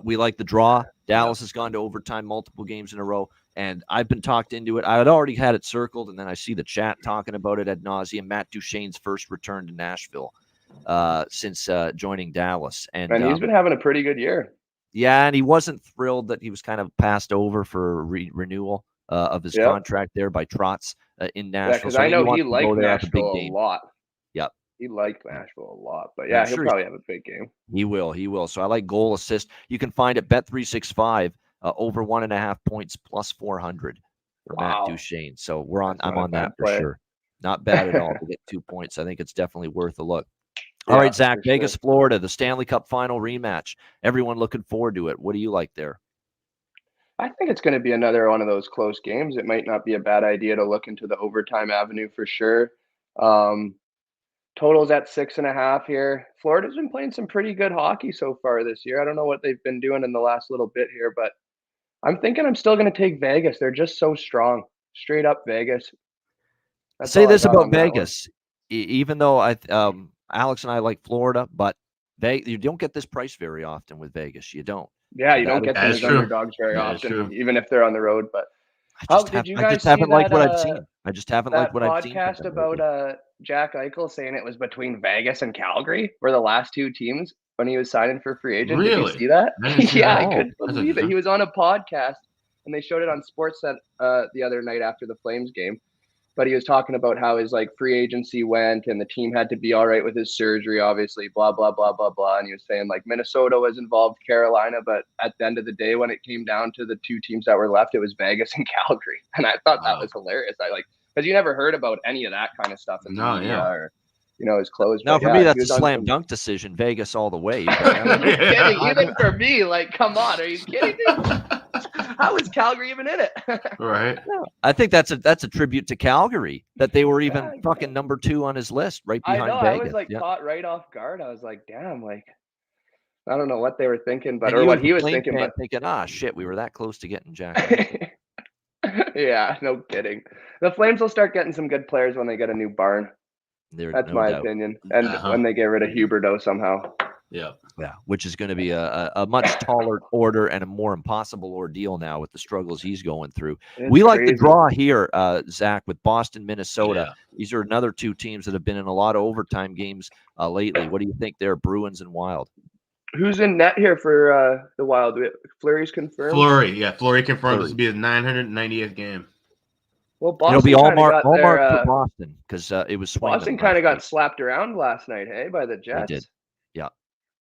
We like the draw. Dallas has gone to overtime multiple games in a row, and I've been talked into it. I had already had it circled, and then I see the chat talking about it ad nauseum. Matt Duchene's first return to Nashville since joining Dallas. And he's been having a pretty good year. Yeah, and he wasn't thrilled that he was kind of passed over for renewal of his contract there by Trotz in Nashville. Because I know he liked Nashville a lot. Yep. He liked Nashville a lot. But yeah, he'll probably have a big game. He will. So I like goal assist. You can find it Bet365 over 1.5 points plus 400 for Matt Duchene. So I'm on that for sure. Not bad at all to get 2 points. I think it's definitely worth a look. All right, Zach, Vegas, Florida, the Stanley Cup final rematch. Everyone looking forward to it. What do you like there? I think it's going to be another one of those close games. It might not be a bad idea to look into the overtime avenue for sure. Totals at 6.5 here. Florida's been playing some pretty good hockey so far this year. I don't know what they've been doing in the last little bit here, but I'm thinking I'm still going to take Vegas. They're just so strong. Straight up Vegas. Say this about Vegas. Even though Alex and I like Florida, but you don't get this price very often with Vegas. You don't. Yeah, you don't get them as underdogs very often, even if they're on the road. But I just haven't liked what I've seen. I just haven't liked what I've seen. Podcast about Jack Eichel saying it was between Vegas and Calgary were the last two teams when he was signing for free agent. Really? Did you see that? I couldn't believe it. He was on a podcast and they showed it on Sportsnet the other night after the Flames game. But he was talking about how his free agency went and the team had to be all right with his surgery, obviously, blah, blah, blah, blah, blah. And he was saying Minnesota was involved, Carolina, but at the end of the day, when it came down to the two teams that were left, it was Vegas and Calgary. And I thought that was hilarious. Because you never heard about any of that kind of stuff in the media or, his clothes. No, for me, that's a slam dunk decision. Vegas all the way. Kidding. Even for me, come on, are you kidding me? How is Calgary even in it? Right. I think that's a tribute to Calgary that they were even fucking number 2 on his list, right behind Vegas. I was caught right off guard. I was like, damn, I don't know what they were thinking, or what he was thinking, but thinking, shit, we were that close to getting Jack. Yeah, no kidding. The Flames will start getting some good players when they get a new barn. That's my opinion. And when they get rid of Huberdeau somehow. Yeah, which is going to be a much taller order and a more impossible ordeal now with the struggles he's going through. We like the draw here, Zach, with Boston, Minnesota. Yeah. These are another two teams that have been in a lot of overtime games lately. What do you think there, Bruins and Wild? Who's in net here for the Wild? Fleury's confirmed? Fleury confirmed. This will be the 990th game. Well, Boston it'll be all marked for Boston because it was swinging. Boston kind of got slapped around last night, hey, by the Jets. They did.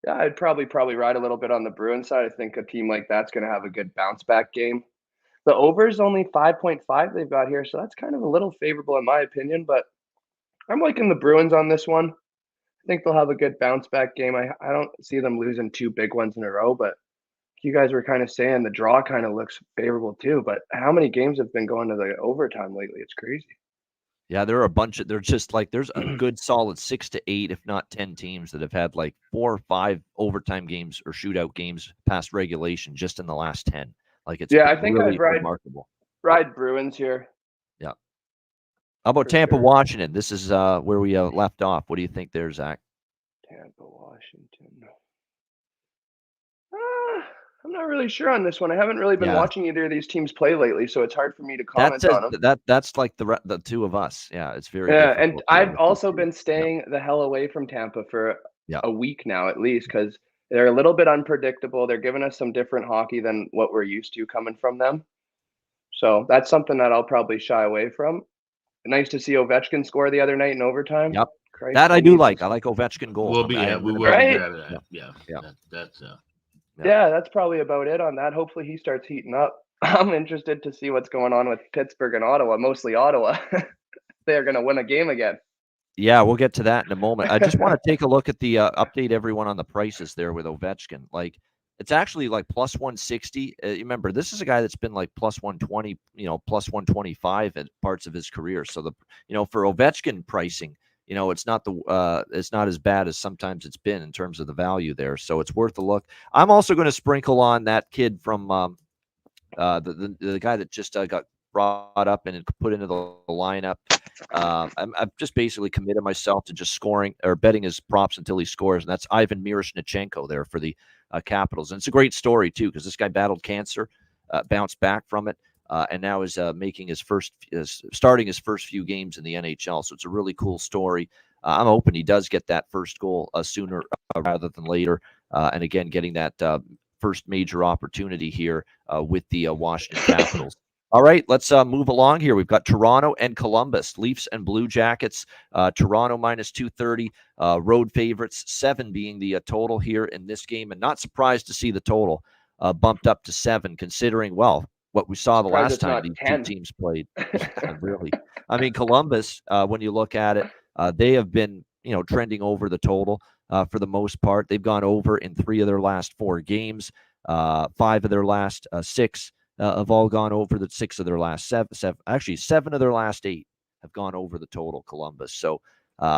Yeah, I'd probably ride a little bit on the Bruins side. I think a team like that's going to have a good bounce back game. The over is only 5.5 they've got here, so that's kind of a little favorable in my opinion, but I'm liking the Bruins on this one. I think they'll have a good bounce back game. I don't see them losing 2 big ones in a row, but you guys were kind of saying the draw kind of looks favorable too, but how many games have been going to the overtime lately? It's crazy. Yeah, there are a bunch of, there's a good solid 6 to 8, if not 10 teams that have had 4 or 5 overtime games or shootout games past regulation just in the last 10. It's I think really I'd ride Bruins here. Yeah. How about Tampa, Washington? This is where we left off. What do you think there, Zach? Tampa, Washington. I'm not really sure on this one. I haven't really been watching either of these teams play lately, so it's hard for me to comment on them. That's like the two of us. Yeah, it's very and I've also been staying the hell away from Tampa for a week now at least because they're a little bit unpredictable. They're giving us some different hockey than what we're used to coming from them. So that's something that I'll probably shy away from. Nice to see Ovechkin score the other night in overtime. Yep. That I do like. I like Ovechkin goal. We will be that. Yeah, that's probably about it on that. Hopefully he starts heating up. I'm interested to see what's going on with Pittsburgh and Ottawa, mostly Ottawa. They're going to win a game again. Yeah, we'll get to that in a moment. I just want to take a look at the update everyone on the prices there with Ovechkin. It's actually plus 160. Remember, this is a guy that's been plus 120, plus 125 at parts of his career. So for Ovechkin pricing, it's not as bad as sometimes it's been in terms of the value there. So it's worth a look. I'm also going to sprinkle on that kid from the guy that just got brought up and put into the lineup. I've just basically committed myself to just scoring or betting his props until he scores, and that's Ivan Miroshnichenko there for the Capitals. And it's a great story too, because this guy battled cancer, bounced back from it, and now is starting his first few games in the NHL. So it's a really cool story. I'm hoping he does get that first goal sooner rather than later, and again getting that first major opportunity here with the Washington Capitals. All right, let's move along here. We've got Toronto and Columbus, Leafs and Blue Jackets. Toronto minus 230, road favorites, 7 being the total here in this game. And not surprised to see the total bumped up to 7, considering, well, what we saw the last time these 2 teams played. Really. I mean, Columbus, when you look at it, they have been, trending over the total for the most part. They've gone over in 3 of their last 4 games. 5 of their last 6 have all gone over the 6 of their last 7. Actually, 7 of their last 8 have gone over the total, Columbus. So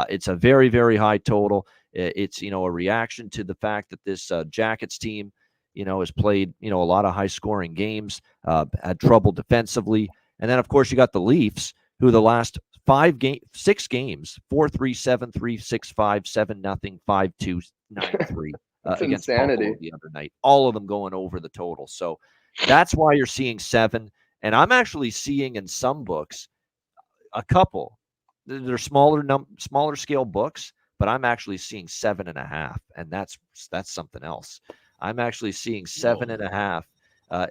it's a very, very high total. It's, a reaction to the fact that this Jackets team, has played, a lot of high scoring games, had trouble defensively. And then, of course, you got the Leafs, who the last 6 games, 4-3, 7-3, 6-5, 7-0, 5-2, 9-3 against Buffalo the other night. All of them going over the total. So that's why you're seeing 7. And I'm actually seeing in some books a couple. They're smaller scale books, but I'm actually seeing 7.5, and that's something else. I'm actually seeing 7.5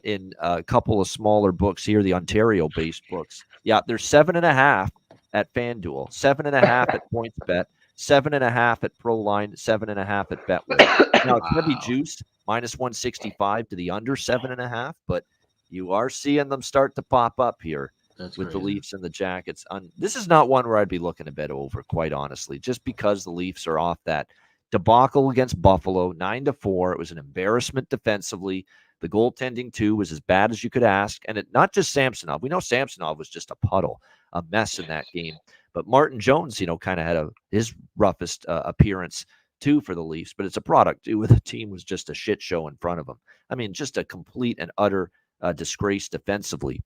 in a couple of smaller books here, the Ontario-based books. Yeah, there's 7.5 at FanDuel, 7.5 at PointsBet, 7.5 at ProLine, 7.5 at Betway. Now it's going to be juiced minus 165 to the under 7.5, but you are seeing them start to pop up here. That's with crazy. The Leafs and the Jackets. This is not one where I'd be looking to bet over, quite honestly, just because the Leafs are off that debacle against Buffalo, 9-4. It was an embarrassment defensively. The goaltending, too, was as bad as you could ask. And not just Samsonov. We know Samsonov was just a puddle, a mess in that game. But Martin Jones, kind of had his roughest appearance, too, for the Leafs. But it's a product, too, where the team was just a shit show in front of them. I mean, just a complete and utter disgrace defensively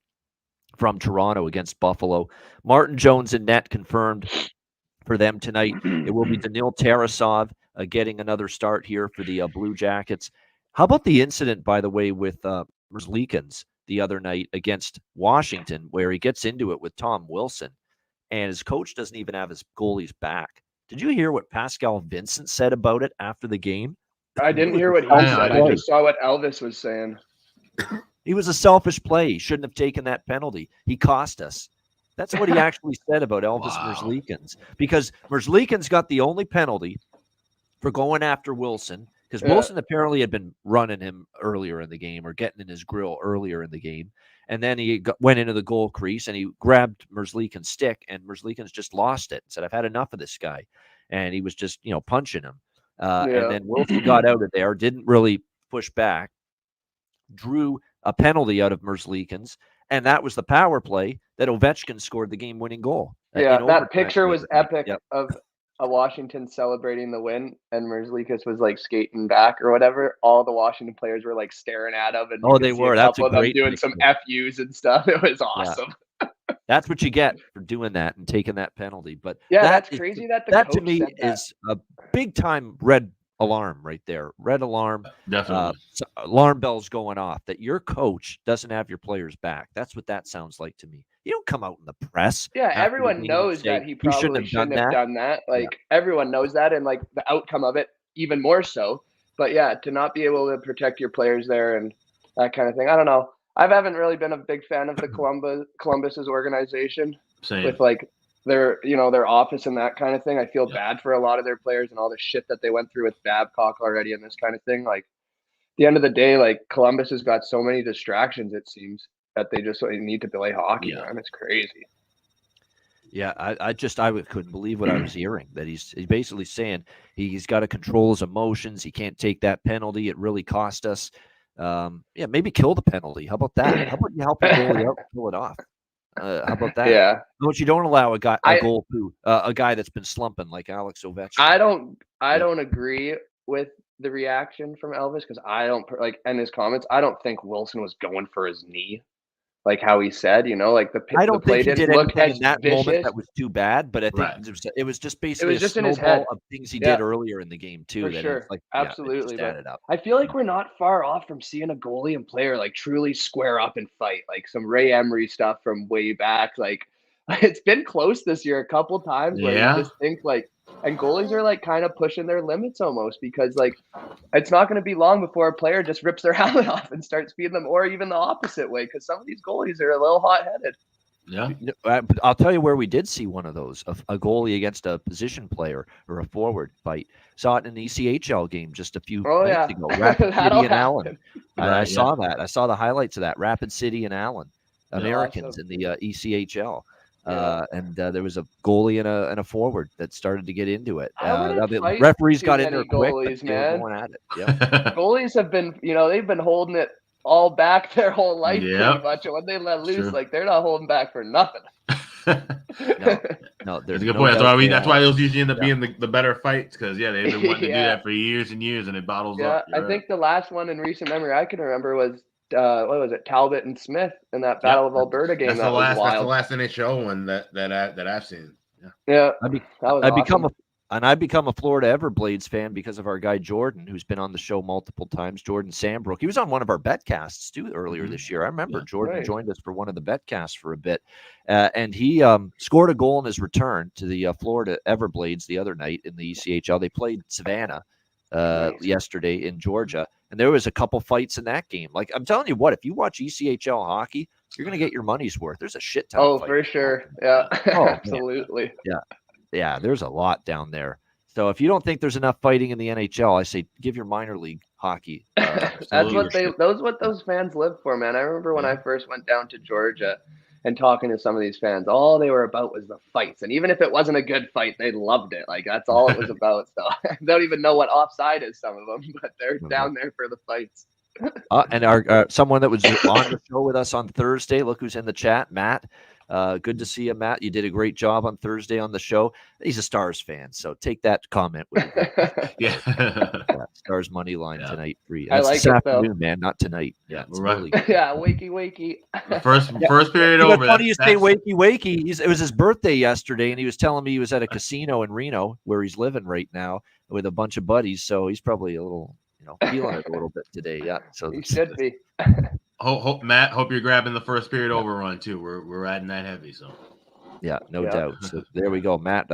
from Toronto against Buffalo. Martin Jones in net confirmed for them tonight. It will be Daniil Tarasov getting another start here for the Blue Jackets. How about the incident, by the way, with Merzlikins the other night against Washington, where he gets into it with Tom Wilson, and his coach doesn't even have his goalie's back? Did you hear what Pascal Vincent said about it after the game? I didn't hear what he said. I just saw what Elvis was saying. He was a selfish play. He shouldn't have taken that penalty. He cost us. That's what he actually said about Elvis Merzlikins, because Merzlikins got the only penalty for going after Wilson, because Wilson apparently had been running him earlier in the game or getting in his grill earlier in the game. And then he went into the goal crease and he grabbed Merzlikins' stick, and Merzlikins just lost it and said, "I've had enough of this guy." And he was just, punching him. And then Wilson got out of there, didn't really push back, drew a penalty out of Merzlikins, and that was the power play that Ovechkin scored the game-winning goal. Yeah, that picture was epic of a Washington celebrating the win, and Merzlikins was like skating back or whatever. All the Washington players were like staring at him, and they were. That's a great doing some FUs and stuff. It was awesome. Yeah. That's what you get for doing that and taking that penalty. But that's crazy. That to me is a big-time red alarm right there. Red alarm. Definitely. Alarm bells going off that your coach doesn't have your players back. That's what that sounds like to me. You don't come out in the press. Yeah, everyone knows that he probably shouldn't have done that. Everyone knows that, and the outcome of it even more so. But yeah, to not be able to protect your players there and that kind of thing. I don't know. I haven't really been a big fan of the Columbus's organization. Same. With their office and that kind of thing. I feel bad for a lot of their players and all the shit that they went through with Babcock already and this kind of thing. At the end of the day, Columbus has got so many distractions, it seems, that they just need to play hockey, man. It's crazy. Yeah, I couldn't believe what I was hearing, that he's basically saying he's got to control his emotions. He can't take that penalty. It really cost us. Maybe kill the penalty. How about that? How about you help the goalie out and pull it off? How about that? Yeah. But you don't allow a goal to a guy that's been slumping like Alex Ovechkin. I don't agree with the reaction from Elvis because I don't and his comments. I don't think Wilson was going for his knee, like how he said. Like I don't play think he didn't did look anything as in that vicious. moment that was too bad, but I think it was just basically just a in his snowball head. of things he did earlier in the game too. For sure, absolutely. It added up. I feel like we're not far off from seeing a goalie and player like truly square up and fight, like some Ray Emery stuff from way back. Like it's been close this year a couple times where you just think like, and goalies are like kind of pushing their limits almost because like it's not going to be long before a player just rips their helmet off and starts feeding them, or even the opposite way because some of these goalies are a little hot-headed. Yeah, but I'll tell you where we did see one of those: a goalie against a position player or a forward fight. Saw it in an ECHL game just a few nights ago. Rapid City and Allen. I saw that. I saw the highlights of that. Rapid City and Allen, Americans in the ECHL. And there was a goalie and a forward that started to get into it. The referees got in there quick, goalies, but they were going at it. Yeah. Goalies have been, they've been holding it all back their whole life pretty much. And when they let loose, like they're not holding back for nothing. No, there's a good point. That's why those usually end up being the better fights because they've been wanting to do that for years and years, and it bottles up. I think the last one in recent memory I can remember was what was it, Talbot and Smith in that Battle of Alberta game. That's the last NHL one that I've seen. Yeah, I've become a Florida Everblades fan because of our guy Jordan, who's been on the show multiple times. Jordan Sambrook. He was on one of our betcasts too earlier this year. I remember Jordan joined us for one of the betcasts for a bit, and he scored a goal in his return to the Florida Everblades the other night in the ECHL. They played Savannah yesterday in Georgia, and there was a couple fights in that game. Like I'm telling you what, if you watch ECHL hockey, you're going to get your money's worth. There's a shit ton. Oh, for sure. Yeah, absolutely. Yeah, there's a lot down there. So if you don't think there's enough fighting in the NHL, I say give your minor league hockey. That's what those fans live for, man. I remember when I first went down to Georgia and talking to some of these fans, all they were about was the fights. And even if it wasn't a good fight, they loved it. Like that's all it was about. So I don't even know what offside is, some of them, but they're down there for the fights. And our someone that was on the show with us on Thursday, look who's in the chat, Matt. Good to see you, Matt. You did a great job on Thursday on the show. He's a Stars fan, so take that comment with you. Stars money line tonight. I like this it afternoon, though, man. Not tonight. Yeah, it's early. wakey. The first period over. Funny you say wakey. It was his birthday yesterday, and he was telling me he was at a casino in Reno where he's living right now with a bunch of buddies. So he's probably a little, feeling it a little bit today. Yeah, so he should be. Matt, hope you're grabbing the first period overrun too. We're riding that heavy, so yeah, no doubt. So there we go, Matt.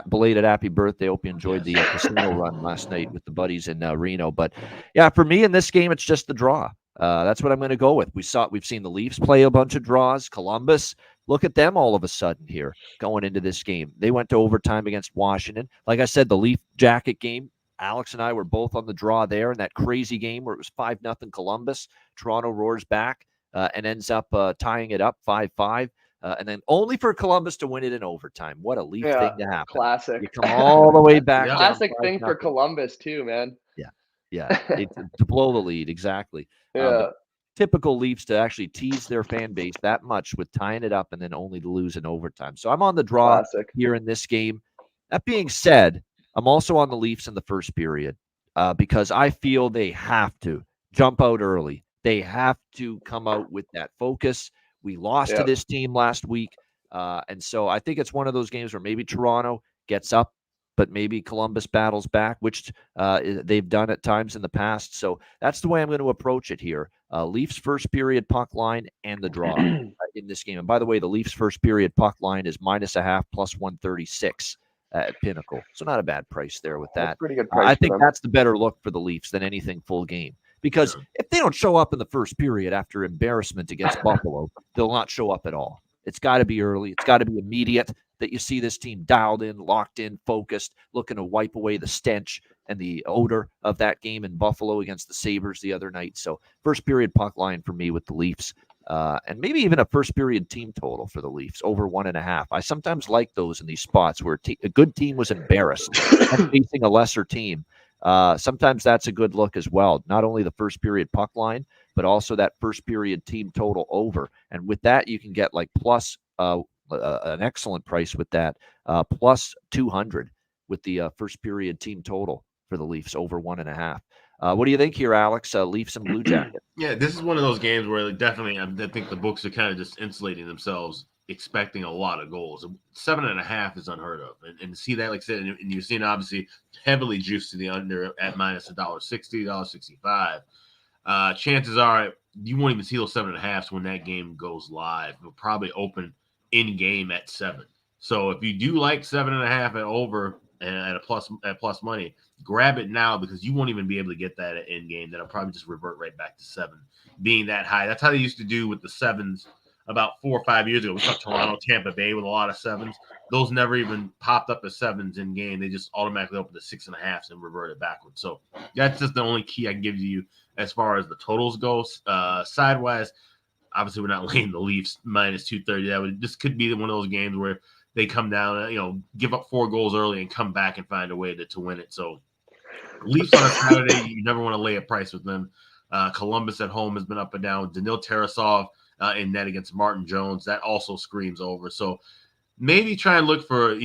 Belated happy birthday. Hope you enjoyed the casino run last night with the buddies in Reno. But yeah, for me in this game, it's just the draw. That's what I'm going to go with. We've seen the Leafs play a bunch of draws. Columbus, look at them all of a sudden here going into this game. They went to overtime against Washington. Like I said, the Leaf Jacket game. Alex and I were both on the draw there in that crazy game where it was 5-0 Columbus. Toronto roars back and ends up tying it up 5-5. And then only for Columbus to win it in overtime. What a Leaf thing to happen. Classic. You come all the way back. Classic thing for Columbus too, man. Yeah. To blow the lead, exactly. Typical Leafs to actually tease their fan base that much with tying it up and then only to lose in overtime. So I'm on the draw here in this game. That being said, I'm also on the Leafs in the first period because I feel they have to jump out early. They have to come out with that focus. We lost to this team last week. And so I think it's one of those games where maybe Toronto gets up, but maybe Columbus battles back, which they've done at times in the past. So that's the way I'm going to approach it here. Leafs first period puck line and the draw in this game. And by the way, the Leafs first period puck line is -0.5 plus 136. At Pinnacle. So not a bad price there with that. That's pretty good price. I think that's the better look for the Leafs than anything full game. Because if they don't show up in the first period after embarrassment against Buffalo, they'll not show up at all. It's got to be early. It's got to be immediate that you see this team dialed in, locked in, focused, looking to wipe away the stench and the odor of that game in Buffalo against the Sabres the other night. So first period puck line for me with the Leafs. And maybe even a first period team total for the Leafs over 1.5. I sometimes like those in these spots where a good team was embarrassed and facing a lesser team. Sometimes that's a good look as well. Not only the first period puck line, but also that first period team total over. And with that, you can get like plus an excellent price with that, plus 200 with the first period team total for the Leafs over 1.5. What do you think here, Alex? Leafs and Blue Jackets. Yeah, this is one of those games where definitely I think the books are kind of just insulating themselves, expecting a lot of goals. 7.5 is unheard of, and to see that, like I said, and you're seeing obviously heavily juiced to the under at minus $1.60, $1.65. Chances are you won't even see those 7.5s when that game goes live. It'll probably open in game at 7. So if you do like 7.5 at over and at plus money, grab it now because you won't even be able to get that at in game. That'll probably just revert right back to 7, being that high. That's how they used to do with the 7s about 4 or 5 years ago. We saw Toronto, Tampa Bay with a lot of 7s. Those never even popped up as 7s in game. They just automatically opened to 6.5s and reverted backwards. So that's just the only key I can give you as far as the totals go. Sidewise, obviously we're not laying the Leafs minus 230. This could be one of those games where they come down, give up 4 goals early and come back and find a way to win it. So Leafs on a Saturday, you never want to lay a price with them. Columbus at home has been up and down. Danil Tarasov in net against Martin Jones. That also screams over. So maybe try and look for,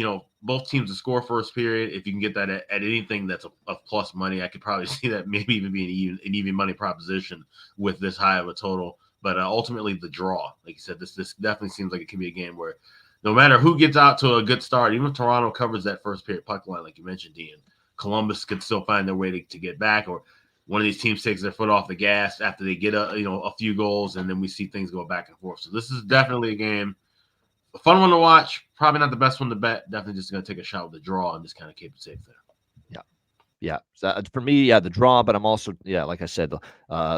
both teams to score first period. If you can get that at anything that's of plus money, I could probably see that maybe even being an even money proposition with this high of a total. But ultimately the draw, like you said, this definitely seems like it could be a game where no matter who gets out to a good start, even if Toronto covers that first period puck line, like you mentioned, Ian, Columbus could still find their way to get back, or one of these teams takes their foot off the gas after they get a few goals, and then we see things go back and forth. So this is definitely a game, a fun one to watch. Probably not the best one to bet. Definitely just going to take a shot with the draw and just kind of keep it safe there. Yeah. So for me, the draw, but I'm also, like I said,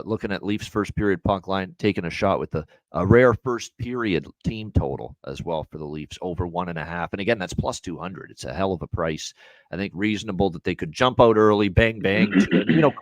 looking at Leafs first period puck line, taking a shot with a rare first period team total as well for the Leafs over 1.5. And again, that's plus 200. It's a hell of a price. I think reasonable that they could jump out early, bang, bang.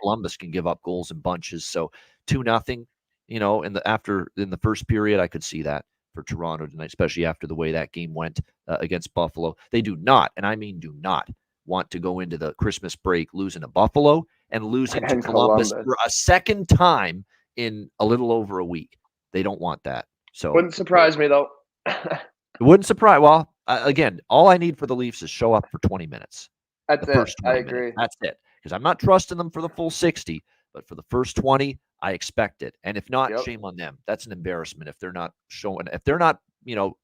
Columbus can give up goals in bunches. So 2-0, in the first period, I could see that for Toronto tonight, especially after the way that game went against Buffalo. They do not, and I mean do not, want to go into the Christmas break losing to Buffalo and losing to Columbus for a second time in a little over a week. They don't want that. So wouldn't surprise me though. It wouldn't surprise. Well, again, all I need for the Leafs is show up for 20 minutes. That's the it. First 20 I agree. Minutes. That's it. Because I'm not trusting them for the full 60, but for the first 20, I expect it. And if not, shame on them. That's an embarrassment if they're not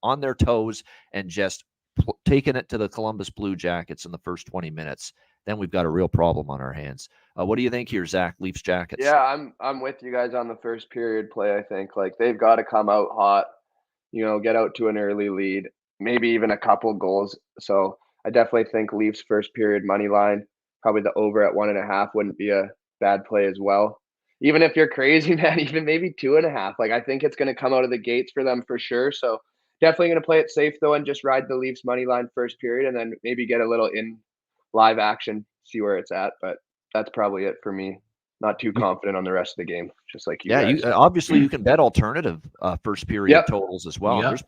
on their toes and just taking it to the Columbus Blue Jackets in the first 20 minutes, then we've got a real problem on our hands. What do you think here, Zach? Leafs Jackets? Yeah, I'm with you guys on the first period play. I think they've got to come out hot, get out to an early lead, maybe even a couple goals. So I definitely think Leafs first period money line, probably the over at 1.5 wouldn't be a bad play as well. Even if you're crazy, man, even maybe 2.5. I think it's going to come out of the gates for them for sure. So definitely going to play it safe, though, and just ride the Leafs money line first period and then maybe get a little in live action, see where it's at. But that's probably it for me. Not too confident on the rest of the game, just like you guys. Obviously, you can bet alternative first period totals as well. Yep, there's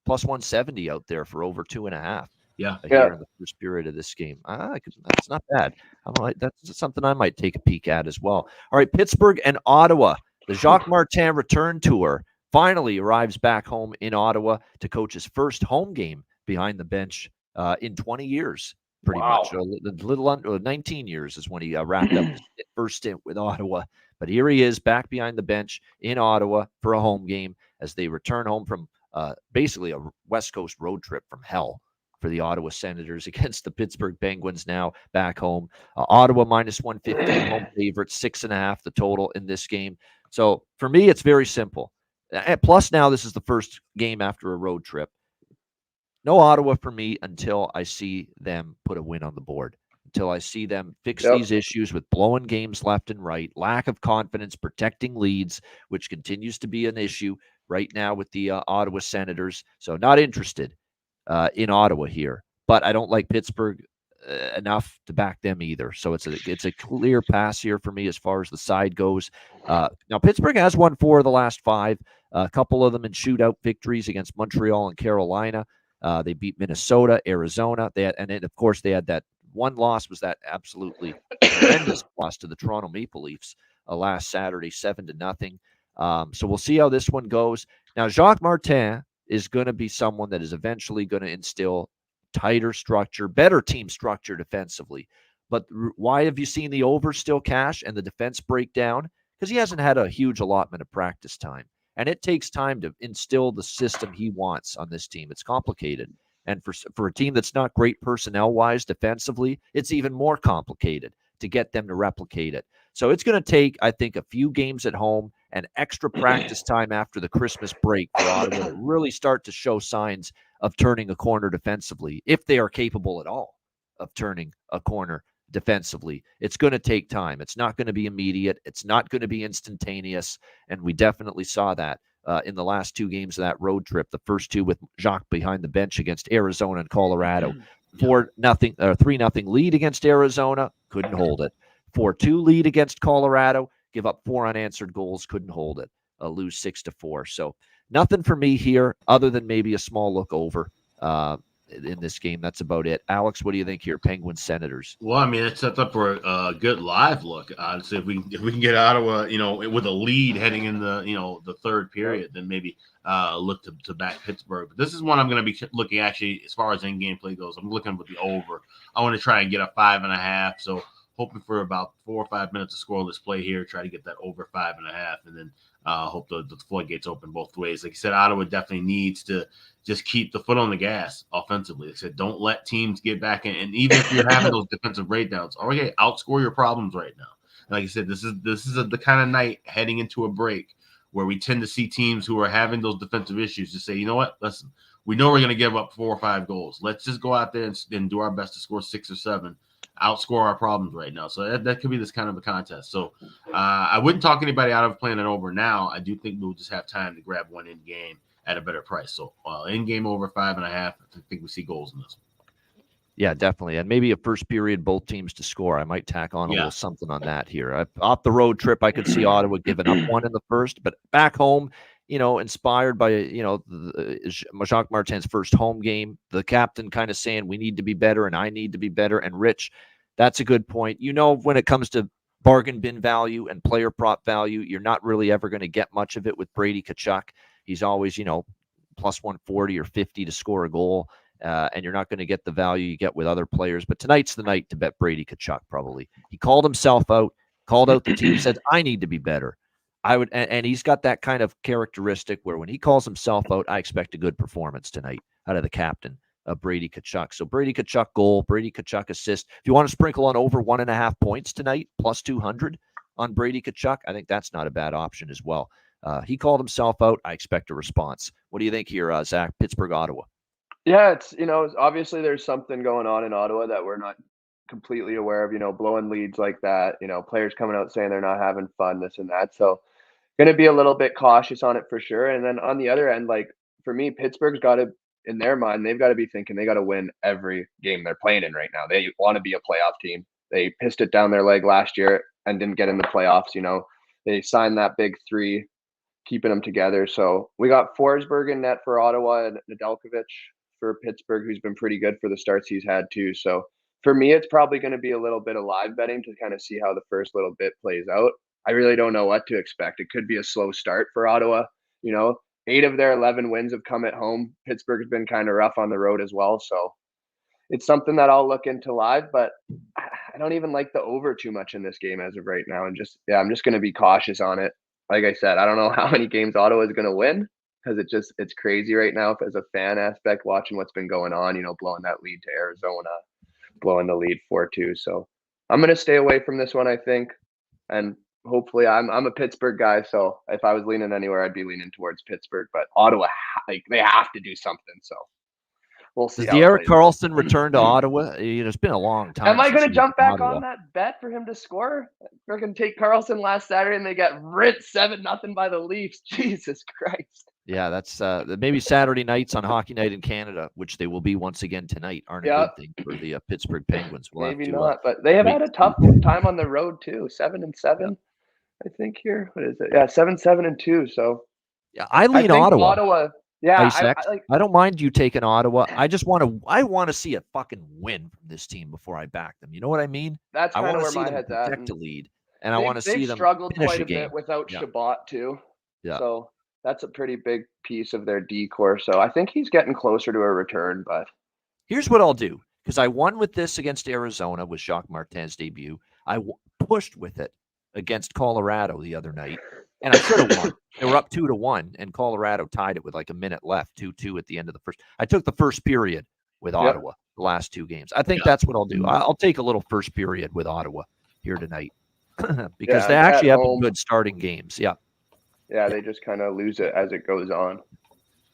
plus 170 out there for over 2.5. Here in the first period of this game. That's not bad. That's something I might take a peek at as well. All right, Pittsburgh and Ottawa. The Jacques Martin return tour finally arrives back home in Ottawa to coach his first home game behind the bench in 20 years, pretty much. A little under 19 years is when he wrapped up his first stint with Ottawa. But here he is back behind the bench in Ottawa for a home game as they return home from basically a West Coast road trip from hell for the Ottawa Senators against the Pittsburgh Penguins now back home. Ottawa minus 115, home favorite, 6.5 the total in this game. So for me, it's very simple. Plus now this is the first game after a road trip. No Ottawa for me until I see them put a win on the board, until I see them fix these issues with blowing games left and right, lack of confidence, protecting leads, which continues to be an issue right now with the Ottawa Senators. So not interested in Ottawa here, but I don't like Pittsburgh enough to back them either. So it's a clear pass here for me as far as the side goes. Now Pittsburgh has won 4 of the last 5, a couple of them in shootout victories against Montreal and Carolina. They beat Minnesota, Arizona. They had that one loss, was that absolutely horrendous loss to the Toronto Maple Leafs last Saturday, 7-0. So we'll see how this one goes. Now Jacques Martin is going to be someone that is eventually going to instill tighter structure, better team structure defensively. But why have you seen the over still cash and the defense break down? Because he hasn't had a huge allotment of practice time. And it takes time to instill the system he wants on this team. It's complicated. And for a team that's not great personnel-wise defensively, it's even more complicated to get them to replicate it. So it's going to take, I think, a few games at home and extra practice time after the Christmas break for Ottawa to really start to show signs of turning a corner defensively, if they are capable at all of turning a corner defensively. It's going to take time. It's not going to be immediate. It's not going to be instantaneous. And we definitely saw that in the last 2 games of that road trip. The first 2 with Jacques behind the bench against Arizona and Colorado. 3-0 lead against Arizona, couldn't hold it. 4-2 lead against Colorado, give up 4 unanswered goals, couldn't hold it. Lose 6-4. So nothing for me here other than maybe a small look over in this game. That's about it. Alex, what do you think here? Penguins, Senators. Well, I mean, it sets up for a good live look. Honestly, if we can get Ottawa, with a lead heading in the third period, then maybe look to back Pittsburgh. But this is one I'm going to be looking actually as far as in-game play goes. I'm looking with the over. I want to try and get a 5.5. So hoping for about 4 or 5 minutes of scoreless play here. Try to get that over 5.5, and then hope the floodgates open both ways. Like I said, Ottawa definitely needs to just keep the foot on the gas offensively. Like I said, don't let teams get back in. And even if you're having those defensive breakdowns, okay, outscore your problems right now. And like I said, this is the kind of night heading into a break where we tend to see teams who are having those defensive issues just say, you know what, listen, we know we're going to give up 4 or 5 goals. Let's just go out there and do our best to score 6 or 7. Outscore our problems right now. So that could be this kind of a contest. So I wouldn't talk anybody out of playing it over now. I do think we'll just have time to grab one in game at a better price. So in game over 5.5, I think we see goals in this one. Yeah, definitely. And maybe a first period, both teams to score. I might tack on a little something on that here. Off the road trip, I could see Ottawa giving up 1 in the first, but back home, inspired by, Jacques Martin's first home game, the captain kind of saying we need to be better and I need to be better. And Rich, that's a good point. When it comes to bargain bin value and player prop value, you're not really ever going to get much of it with Brady Tkachuk. He's always, plus 140 or 50 to score a goal. And you're not going to get the value you get with other players. But tonight's the night to bet Brady Tkachuk, probably. He called himself out, called out the team, said, I need to be better. And he's got that kind of characteristic where when he calls himself out, I expect a good performance tonight out of the captain, Brady Tkachuk. So Brady Tkachuk goal, Brady Tkachuk assist. If you want to sprinkle on over 1.5 points tonight, plus 200 on Brady Tkachuk, I think that's not a bad option as well. He called himself out. I expect a response. What do you think here, Zach? Pittsburgh, Ottawa. Yeah, it's, obviously there's something going on in Ottawa that we're not completely aware of, blowing leads like that, players coming out saying they're not having fun, this and that. So going to be a little bit cautious on it for sure. And then on the other end, like for me, Pittsburgh's got to, in their mind, they've got to be thinking they got to win every game they're playing in right now. They want to be a playoff team. They pissed it down their leg last year and didn't get in the playoffs. They signed that big 3, keeping them together. So we got Forsberg in net for Ottawa and Nedeljkovic for Pittsburgh, who's been pretty good for the starts he's had too. So for me, it's probably going to be a little bit of live betting to kind of see how the first little bit plays out. I really don't know what to expect. It could be a slow start for Ottawa. 8 of their 11 wins have come at home. Pittsburgh has been kind of rough on the road as well. So it's something that I'll look into live, but I don't even like the over too much in this game as of right now. And I'm just going to be cautious on it. Like I said, I don't know how many games Ottawa is going to win because it's crazy right now as a fan aspect, watching what's been going on, blowing that lead to Arizona, blowing the lead 4-2. So I'm going to stay away from this one, I think. And hopefully I'm a Pittsburgh guy. So if I was leaning anywhere, I'd be leaning towards Pittsburgh, but Ottawa, they have to do something. So we'll see. Does Erik Karlsson return to Ottawa? It's been a long time. Am I going to jump back on that bet for him to score? We're going to take Karlsson last Saturday and they got ripped 7-0 by the Leafs. Jesus Christ. Yeah, that's maybe Saturday nights on Hockey Night in Canada, which they will be once again tonight, aren't a good thing for the Pittsburgh Penguins. Maybe not, but they have had a tough time on the road too. 7-7, I think here. What is it? Yeah, 7-7-2. So yeah, I lean Ottawa. Yeah, I don't mind you taking Ottawa. I want to see a fucking win from this team before I back them. You know what I mean? That's kind of where my head's at. Protect a lead, and I want to see them struggled finish quite a game bit without Shabbat too. Yeah. So That's a pretty big piece of their decor. So I think he's getting closer to a return. But here's what I'll do, because I won with this against Arizona with Jacques Martin's debut. I pushed with it against Colorado the other night, and I should have won. They were up 2-1, and Colorado tied it with like a minute left, 2-2 at the end of the first. I took the first period with Ottawa the last two games. I think that's what I'll do. I'll take a little first period with Ottawa here tonight because they actually have good starting games. Yeah. Yeah, they just kind of lose it as it goes on.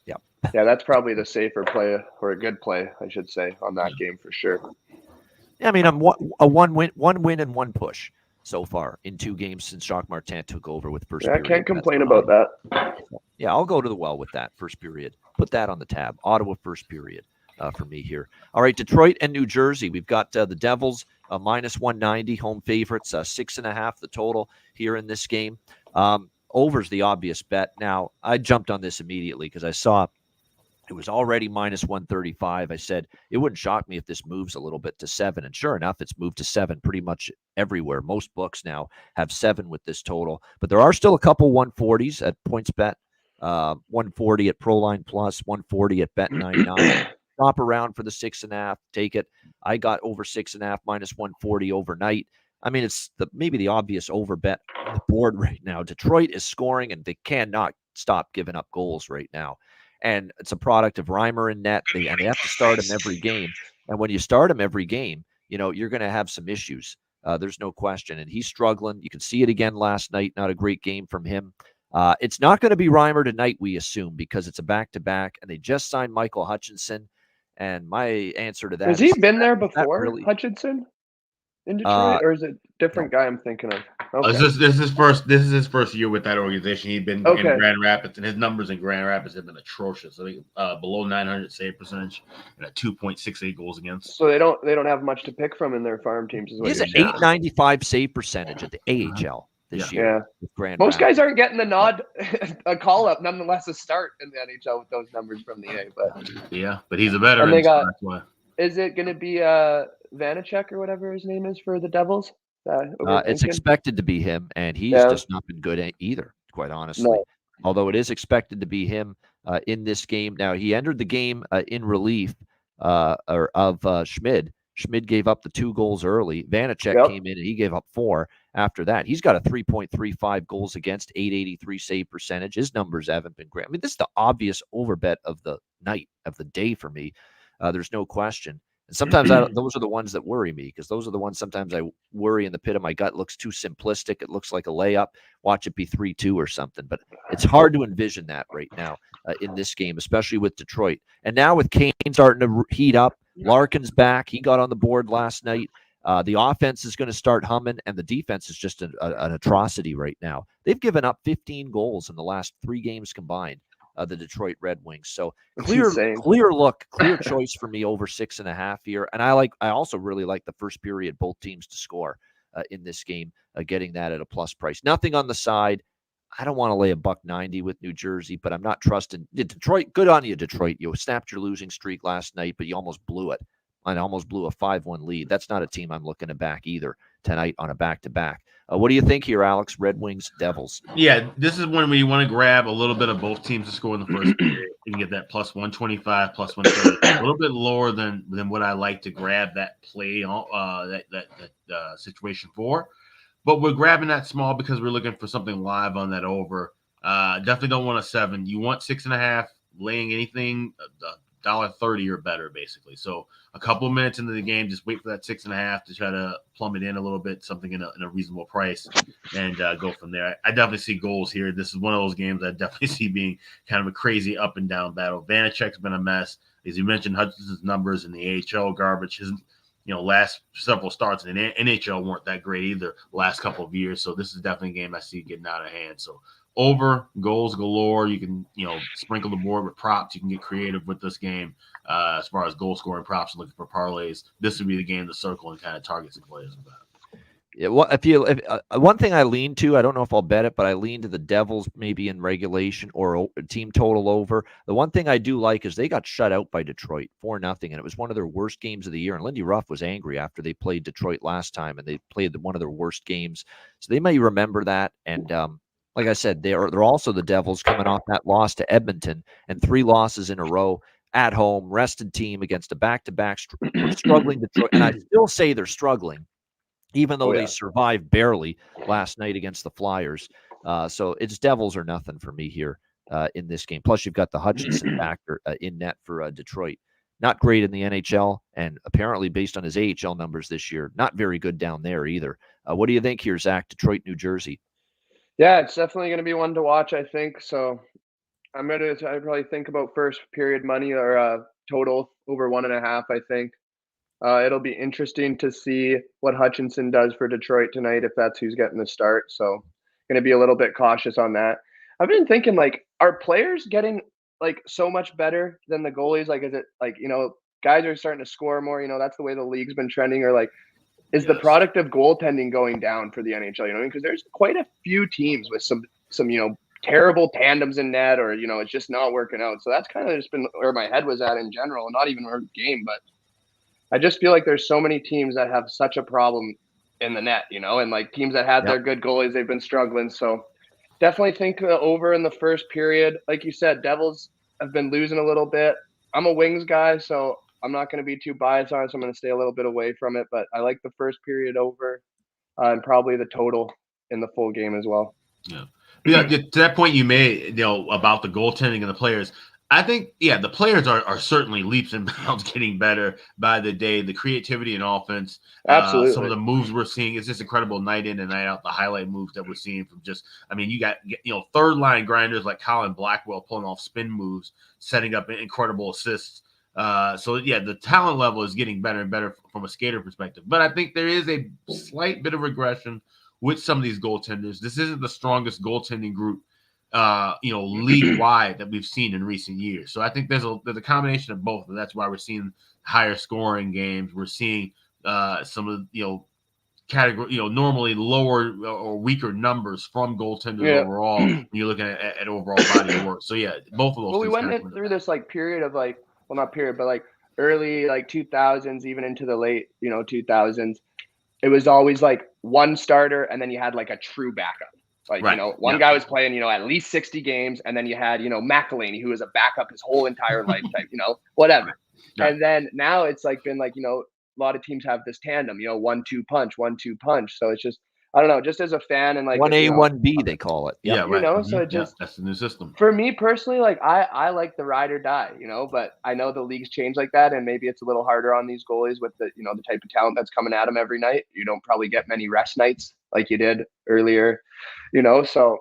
Yeah. Yeah, that's probably the safer play, or a good play, I should say, on that game for sure. Yeah, I mean, I'm a one win and one push so far in 2 games since Jacques Martin took over with first period. I can't complain about that. Yeah, I'll go to the well with that first period. Put that on the tab. Ottawa first period for me here. All right, Detroit and New Jersey. We've got the Devils minus 190 home favorites, 6.5 the total here in this game. Over's the obvious bet. Now, I jumped on this immediately because I saw it was already minus 135. I said it wouldn't shock me if this moves a little bit to 7. And sure enough, it's moved to 7 pretty much everywhere. Most books now have 7 with this total. But there are still a couple 140s at PointsBet, 140 at Proline Plus, 140 at Bet99. Shop around for the 6.5. Take it. I got over 6.5 minus 140 overnight. I mean, it's maybe the obvious over bet on the board right now. Detroit is scoring, and they cannot stop giving up goals right now. And it's a product of Reimer and net. They have to start him every game. And when you start him every game, you're going to have some issues. There's no question. And he's struggling. You can see it again last night. Not a great game from him. It's not going to be Reimer tonight, we assume, because it's a back-to-back. And they just signed Michael Hutchinson. And my answer to that has is... he been there before, Hutchinson? In Detroit, or is it a different guy I'm thinking of? Okay. This is his first year with that organization. He'd been in Grand Rapids, and his numbers in Grand Rapids have been atrocious. I think below 900 save percentage and a 2.68 goals against. So they don't have much to pick from in their farm teams. He has an 895 save percentage at the AHL this year. Yeah. Most guys aren't getting the nod, a call up, nonetheless a start in the NHL with those numbers from the A. But he's a veteran. And that's why. Is it going to be Vanacek or whatever his name is for the Devils? It's expected to be him, and he's just not been good either, quite honestly. No. Although it is expected to be him in this game. Now, he entered the game in relief of Schmid. Schmid gave up the 2 goals early. Vanacek came in, and he gave up 4 after that. He's got a 3.35 goals against, 883 save percentage. His numbers haven't been great. I mean, this is the obvious overbet of the night, of the day for me. There's no question. And sometimes those are the ones that worry me, because those are the ones sometimes I worry in the pit of my gut. It looks too simplistic. It looks like a layup. Watch it be 3-2 or something. But it's hard to envision that right now in this game, especially with Detroit. And now with Kane starting to heat up, Larkin's back. He got on the board last night. The offense is going to start humming, and the defense is just an atrocity right now. They've given up 15 goals in the last 3 games combined. The Detroit Red Wings. So clear choice for me over 6.5 here. And I also really like the first period, both teams to score in this game, getting that at a plus price. Nothing on the side. I don't want to lay $1.90 with New Jersey, but I'm not trusting Detroit. Good on you, Detroit. You snapped your losing streak last night, but you almost blew it. And almost blew a 5-1 lead. That's not a team I'm looking to back either tonight on a back-to-back. What do you think here, Alex? Red Wings, Devils. Yeah, this is when we want to grab a little bit of both teams to score in the first period. You can get that plus 125, plus 130, a little bit lower than what I like to grab that play that situation for. But we're grabbing that small because we're looking for something live on that over. Definitely don't want a 7. You want 6.5, laying anything $1.30 or better, basically. So a couple of minutes into the game, just wait for that 6.5 to try to plumb it in a little bit, something in a reasonable price, and go from there. I definitely see goals here. This is one of those games I definitely see being kind of a crazy up and down battle. Vanacek's been a mess. As you mentioned, Hutchinson's numbers in the AHL garbage. His last several starts in the NHL weren't that great either last couple of years. So this is definitely a game I see getting out of hand. So over, goals galore. You can, sprinkle the board with props. You can get creative with this game as far as goal scoring props and looking for parlays. This would be the game to circle and kind of target some players with that. Yeah, well, one thing I lean to, I don't know if I'll bet it, but I lean to the Devils maybe in regulation or team total over. The one thing I do like is they got shut out by Detroit 4-0, and it was one of their worst games of the year. And Lindy Ruff was angry after they played Detroit last time, and they played one of their worst games. So they may remember that. And like I said, they're also the Devils coming off that loss to Edmonton and 3 losses in a row at home, rested team against a back-to-back struggling Detroit. And I still say they're struggling, even though they survived barely last night against the Flyers. So it's Devils or nothing for me here in this game. Plus, you've got the Hutchinson factor in net for Detroit. Not great in the NHL, and apparently, based on his AHL numbers this year, not very good down there either. What do you think here, Zach? Detroit, New Jersey. Yeah, it's definitely going to be one to watch, I think. So I'm going to probably think about first period money or total over 1.5, I think. It'll be interesting to see what Hutchinson does for Detroit tonight if that's who's getting the start. So going to be a little bit cautious on that. I've been thinking, like, are players getting like so much better than the goalies? Like, is it like, guys are starting to score more? That's the way the league's been trending. Or like, is the product of goaltending going down for the NHL? Because there's quite a few teams with some terrible tandems in net, or it's just not working out. So that's kind of just been where my head was at in general. Not even our game, but I just feel like there's so many teams that have such a problem in the net, and like teams that had their good goalies, they've been struggling. So definitely think over in the first period. Like you said, Devils have been losing a little bit. I'm a Wings guy, so I'm not going to be too biased on it. So I'm going to stay a little bit away from it, but I like the first period over and probably the total in the full game as well. Yeah. To that point you made, about the goaltending and the players, I think, the players are certainly leaps and bounds getting better by the day. The creativity in offense, absolutely. Some of the moves we're seeing is just incredible night in and night out. The highlight moves that we're seeing from you got third line grinders like Colin Blackwell pulling off spin moves, setting up incredible assists. The talent level is getting better and better from a skater perspective. But I think there is a slight bit of regression with some of these goaltenders. This isn't the strongest goaltending group league wide that we've seen in recent years. So I think there's a combination of both, and that's why we're seeing higher scoring games. We're seeing some of category normally lower or weaker numbers from goaltenders overall when you're looking at overall body of work. So both of those. Well, we went through this period of not period, but early 2000s, even into the late 2000s. It was always one starter, and then you had a true backup. One guy was playing, at least 60 games, and then you had, McElhaney, who was a backup his whole entire lifetime, whatever. Right. And then now it's been a lot of teams have this tandem, 1-2 punch. So it's just, I don't know, just as a fan and 1A, 1B, they call it. Yeah, right. So it just, that's the new system. For me personally, I like the ride or die, but I know the league's changed like that, and maybe it's a little harder on these goalies with the, the type of talent that's coming at them every night. You don't probably get many rest nights like you did earlier, so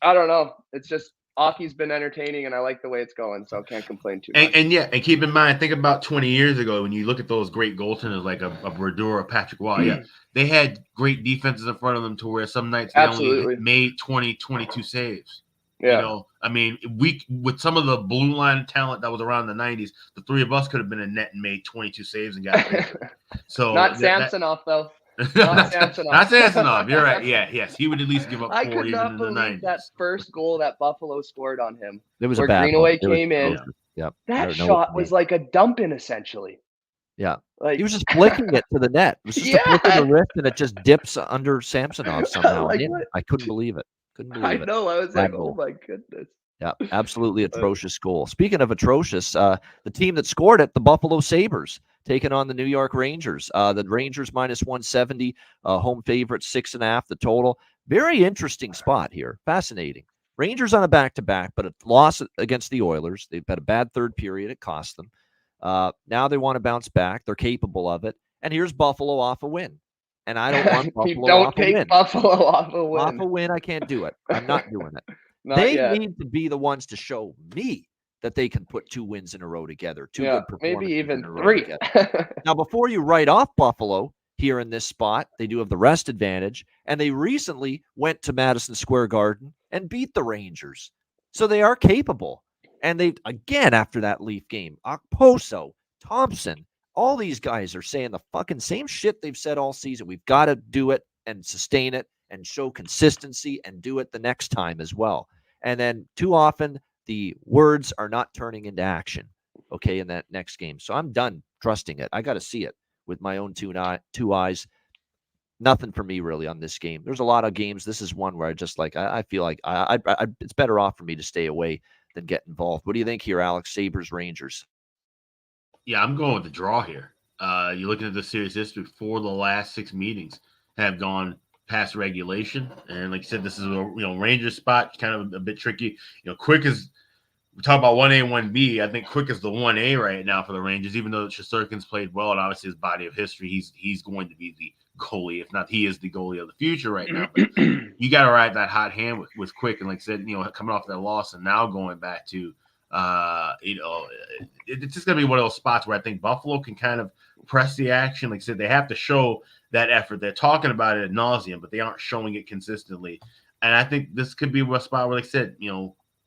I don't know. It's just hockey's been entertaining, and I like the way it's going, so I can't complain too much. And keep in mind, think about 20 years ago when you look at those great goaltenders like a Brodeur or Patrick Waugh. They had great defenses in front of them to where some nights they only made 20, 22 saves. Yeah. With some of the blue line talent that was around the 90s, the three of us could have been in net and made 22 saves and got paid. So not Samsonov though. Not Samsonov. You're right. Yes. He would at least give up 4 I could even not in the believe 90s. that first goal that Buffalo scored on him. It was where a bad Greenaway one. came in. Yep. That shot was like a dump in, essentially. Yeah. He was just flicking it to the net. It was just a flick of the wrist, and it just dips under Samsonov somehow. I couldn't believe it. I know. I was oh my goodness. Yeah, absolutely atrocious goal. Speaking of atrocious, the team that scored it, the Buffalo Sabres, taking on the New York Rangers. The Rangers -170, home favorite 6.5, the total. Very interesting spot here. Fascinating. Rangers on a back-to-back, but a loss against the Oilers. They've had a bad third period. It cost them. Now they want to bounce back. They're capable of it. And here's Buffalo off a win. And I don't want Buffalo off a win. Don't take Buffalo off a win. Off a win, I can't do it. I'm not doing it. They yet. need to be the ones to show me that they can put 2 wins in a row together. Good performances. Maybe even 3. Now, before you write off Buffalo here in this spot, they do have the rest advantage, and they recently went to Madison Square Garden and beat the Rangers. So they are capable. And they, again, after that Leaf game, Okposo, Thompson, all these guys are saying the fucking same shit they've said all season. We've got to do it and sustain it and show consistency and do it the next time as well. And then too often the words are not turning into action, okay, in that next game. So I'm done trusting it. I got to see it with my own two eyes. nothing for me really on this game. There's a lot of games. This is one where I just like, I feel like it's better off for me to stay away than get involved. What do you think here, Alex? Sabres, Rangers? Yeah, I'm going with the draw here. You're looking at the series history. 4 of the last 6 meetings have gone past regulation, and like you said, this is a Rangers spot, kind of a bit tricky. Quick is we talk about 1A and 1B. I think Quick is the 1A right now for the Rangers, even though Shesterkin's played well, and obviously his body of history, he's going to be the goalie. If not, he is the goalie of the future right now. But you got to ride that hot hand with Quick, and like I said, coming off that loss and now going back to, it's just gonna be one of those spots where I think Buffalo can kind of press the action. Like I said, they have to show that effort. They're talking about it ad nauseum, but they aren't showing it consistently. And I think this could be a spot where, like I said,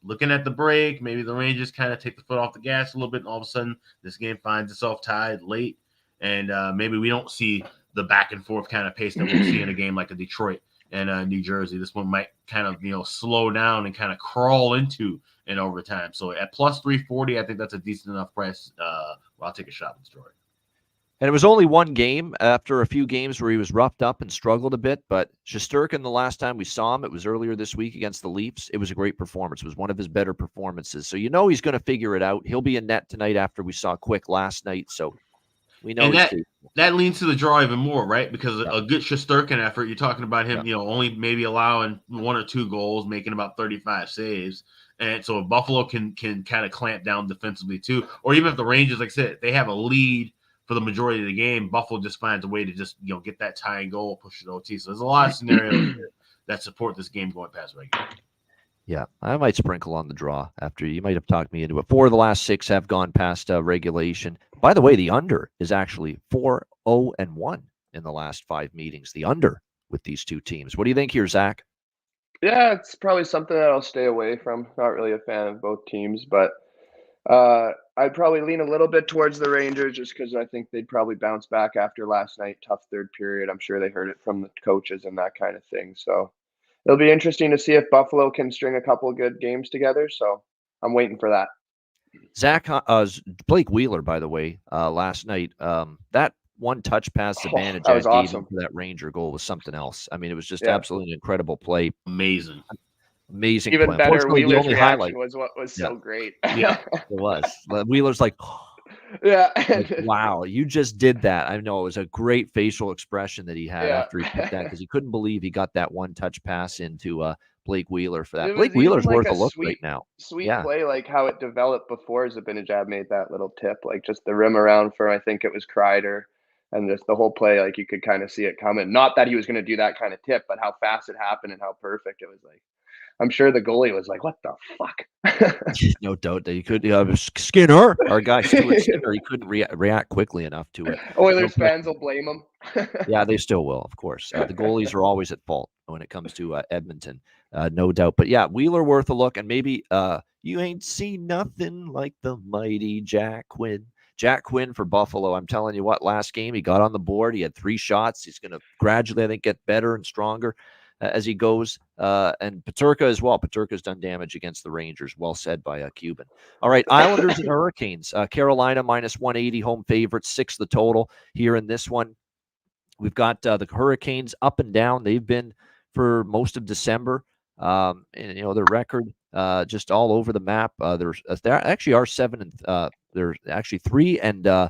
looking at the break, maybe the Rangers kind of take the foot off the gas a little bit, and all of a sudden this game finds itself tied late, and maybe we don't see the back and forth kind of pace that we'll see in a game like a Detroit and New Jersey. This one might kind of slow down and kind of crawl into an overtime. So at plus 340, I think that's a decent enough price. I'll take a shot with Detroit. And it was only one game after a few games where he was roughed up and struggled a bit. But Shesterkin, the last time we saw him, it was earlier this week against the Leafs. It was a great performance. It was one of his better performances. So he's going to figure it out. He'll be in net tonight after we saw Quick last night. So we know that leans to the draw even more, right? Because a good Shesterkin effort, you're talking about him, only maybe allowing 1 or 2 goals, making about 35 saves. And so if Buffalo can kind of clamp down defensively too, or even if the Rangers, like I said, they have a lead for the majority of the game, Buffalo just finds a way to just get that tying goal, push it OT. So there's a lot of scenarios that support this game going past regulation. Yeah, I might sprinkle on the draw after you might have talked me into it. 4 of the last 6 have gone past regulation. By the way, the under is actually 4-0-1 in the last 5 meetings. The under with these two teams. What do you think here, Zach? Yeah, it's probably something that I'll stay away from. Not really a fan of both teams, but I'd probably lean a little bit towards the Rangers just because I think they'd probably bounce back after last night. Tough third period. I'm sure they heard it from the coaches and that kind of thing. So it'll be interesting to see if Buffalo can string a couple of good games together. So I'm waiting for that. Zach, Blake Wheeler, by the way, last night, that one touch pass advantage that was gave awesome. him for that Ranger goal was something else. I mean, it was just absolutely incredible play. Amazing Even play. Better, Wheeler's reaction was what was so great. Yeah, it was. Wheeler's like, yeah, like, wow, you just did that. I know it was a great facial expression that he had after he did that because he couldn't believe he got that one touch pass into Blake Wheeler for that. Blake Wheeler's worth a look right now. Sweet play, like how it developed before Zibanejad made that little tip, like just the rim around for I think it was Kreider, and just the whole play, like you could kind of see it coming. Not that he was going to do that kind of tip, but how fast it happened and how perfect it was. Like I'm sure the goalie was like, "What the fuck?" No doubt that he could. Skinner, our guy Stuart Skinner, he couldn't react quickly enough to it. Oilers fans will blame him. Yeah, they still will, of course. The goalies are always at fault when it comes to Edmonton, no doubt. But yeah, Wheeler worth a look, and maybe you ain't seen nothing like the mighty Jack Quinn. Jack Quinn for Buffalo. I'm telling you what, last game he got on the board. He had 3 shots. He's going to gradually, I think, get better and stronger as he goes. And Peterka as well. Peterka's done damage against the Rangers. Well said by Cuban. All right, Islanders and Hurricanes. Carolina minus 180 home favorites, 6 the total here in this one. We've got the Hurricanes up and down. They've been for most of December. And their record just all over the map. They actually are 7 and they're actually 3-7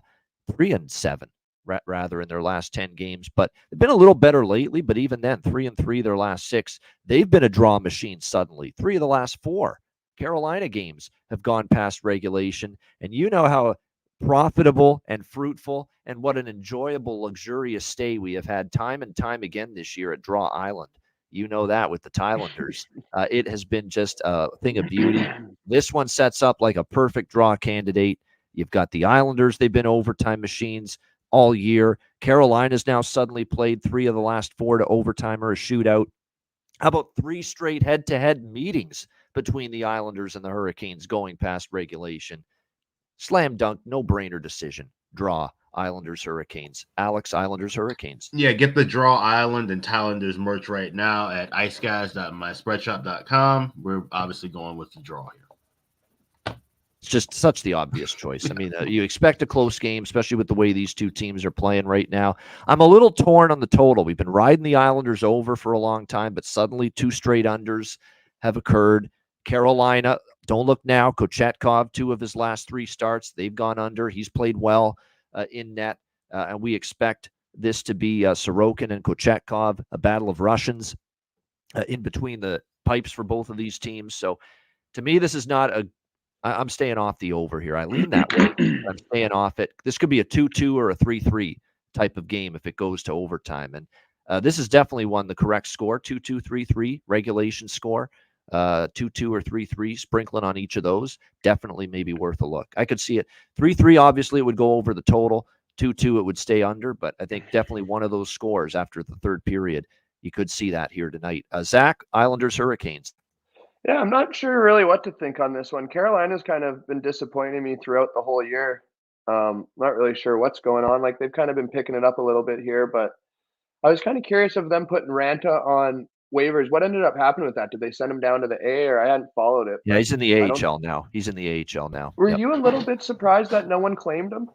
rather in their last 10 games, but they've been a little better lately. But even then, 3-3 their last 6. They've been a draw machine suddenly. 3 of the last 4 Carolina games have gone past regulation, and you know how profitable and fruitful and what an enjoyable, luxurious stay we have had time and time again this year at Draw Island. You know that with the Thailanders. It has been just a thing of beauty. This one sets up like a perfect draw candidate. You've got the Islanders. They've been overtime machines all year. Carolina's now suddenly played 3 of the last 4 to overtime or a shootout. How about 3 straight head-to-head meetings between the Islanders and the Hurricanes going past regulation? Slam dunk, no-brainer decision. Draw. Islanders, Hurricanes. Alex, Islanders, Hurricanes. Yeah, get the Draw Island and Thailanders merch right now at iceguys.myspreadshop.com. We're obviously going with the draw here. It's just such the obvious choice. I mean, you expect a close game, especially with the way these two teams are playing right now. I'm a little torn on the total. We've been riding the Islanders over for a long time, but suddenly 2 straight unders have occurred. Carolina, don't look now. Kochetkov, 2 of his last 3 starts, they've gone under. He's played well in net, and we expect this to be Sorokin and Kochetkov, a battle of Russians in between the pipes for both of these teams. So to me, this is not a I'm staying off the over here. I lean that way. I'm staying off it. This could be a 2-2 or a 3-3 type of game if it goes to overtime. And this is definitely the correct score, 2-2, 3-3, regulation score, 2-2 or 3-3, sprinkling on each of those. Definitely maybe worth a look. I could see it. 3-3, obviously, it would go over the total. 2-2, it would stay under. But I think definitely one of those scores after the third period, you could see that here tonight. Zach, Islanders, Hurricanes. Yeah, I'm not sure really what to think on this one. Carolina's kind of been disappointing me throughout the whole year. Not really sure what's going on. Like they've kind of been picking it up a little bit here, but I was kind of curious of them putting Ranta on waivers. What ended up happening with that? Did they send him down to the A, or I hadn't followed it? Yeah, he's in the AHL now. He's in the AHL now. Were you a little bit surprised that no one claimed him?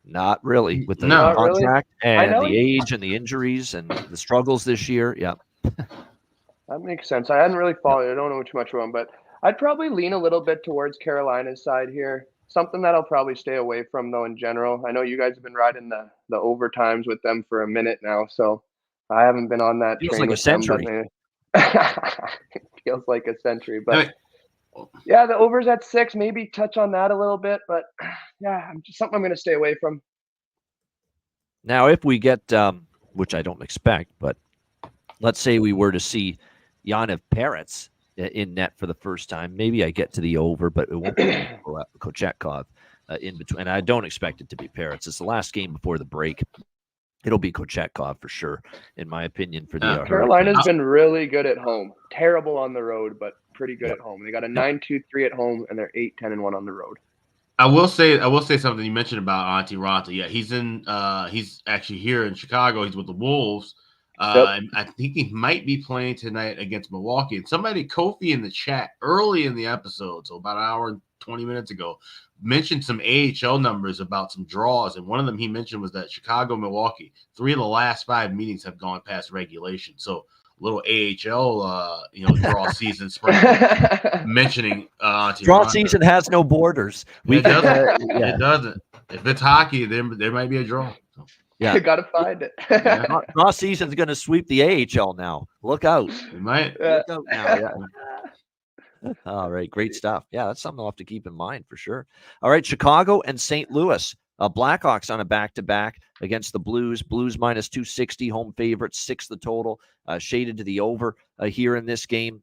Not really, with the Not contract really. and the age and the injuries and the struggles this year. Yeah. That makes sense. I hadn't really followed it. I don't know too much about him, but I'd probably lean a little bit towards Carolina's side here. Something that I'll probably stay away from, though, in general. I know you guys have been riding the overtimes with them for a minute now, so I haven't been on that Feels train like a with them, century. It feels like a century. But yeah, the over's at 6. Maybe touch on that a little bit, but yeah, something I'm going to stay away from. Now, if we get, which I don't expect, but let's say we were to see Yaniv Peretz in net for the first time, maybe I get to the over, but it won't be Kochetkov in between. And I don't expect it to be Peretz. It's the last game before the break. It'll be Kochetkov for sure, in my opinion. For the Carolina's been really good at home. Terrible on the road, but pretty good at home. They got a 9-2-3 at home, and they're 8-10-1 on the road. I will say something you mentioned about Antti Ranta. Yeah, he's actually here in Chicago. He's with the Wolves. I think he might be playing tonight against Milwaukee. And somebody, Kofi, in the chat early in the episode, so about an hour and 20 minutes ago, mentioned some AHL numbers about some draws. And one of them he mentioned was that Chicago, Milwaukee, 3 of the last 5 meetings have gone past regulation. So a little AHL, draw season spread. Mentioning draw season has no borders. It doesn't. If it's hockey, there might be a draw. So. Yeah, you gotta find it. Draw season's going to sweep the AHL now. Look out! It might. Look out now. Yeah. All right, great stuff. Yeah, that's something I'll have to keep in mind for sure. All right, Chicago and St. Louis. Blackhawks on a back-to-back against the Blues. Blues minus 260, home favorites, 6 the total, shaded to the over here in this game.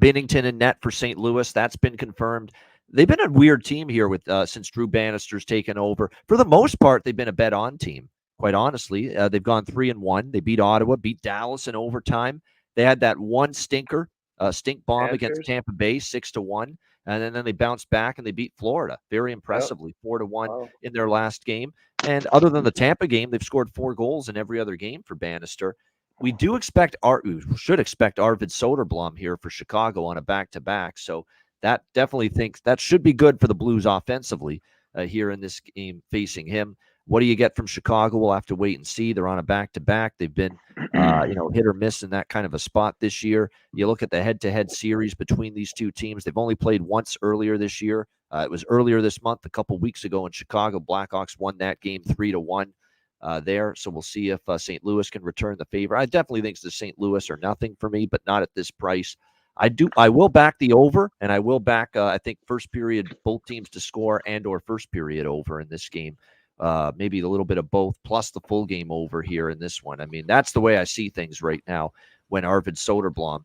Binnington in net for St. Louis. That's been confirmed. They've been a weird team here with since Drew Bannister's taken over. For the most part, they've been a bet-on team, quite honestly. They've gone 3-1. They beat Ottawa, beat Dallas in overtime. They had that one stinker, stink bomb against Tampa Bay, 6-1. And then they bounced back and they beat Florida very impressively, 4-1 in their last game. And other than the Tampa game, they've scored 4 goals in every other game for Bannister. We should expect Arvid Soderblom here for Chicago on a back-to-back. So that definitely thinks that should be good for the Blues offensively here in this game facing him. What do you get from Chicago? We'll have to wait and see. They're on a back-to-back. They've been, hit or miss in that kind of a spot this year. You look at the head-to-head series between these two teams. They've only played once earlier this year. It was earlier this month, a couple weeks ago in Chicago. Blackhawks won that game 3-1 there. So we'll see if St. Louis can return the favor. I definitely think the St. Louis are nothing for me, but not at this price. I will back the over, and I will back, I think, first period, both teams to score and/or first period over in this game. Maybe a little bit of both, plus the full game over here in this one. I mean, that's the way I see things right now when Arvid Soderblom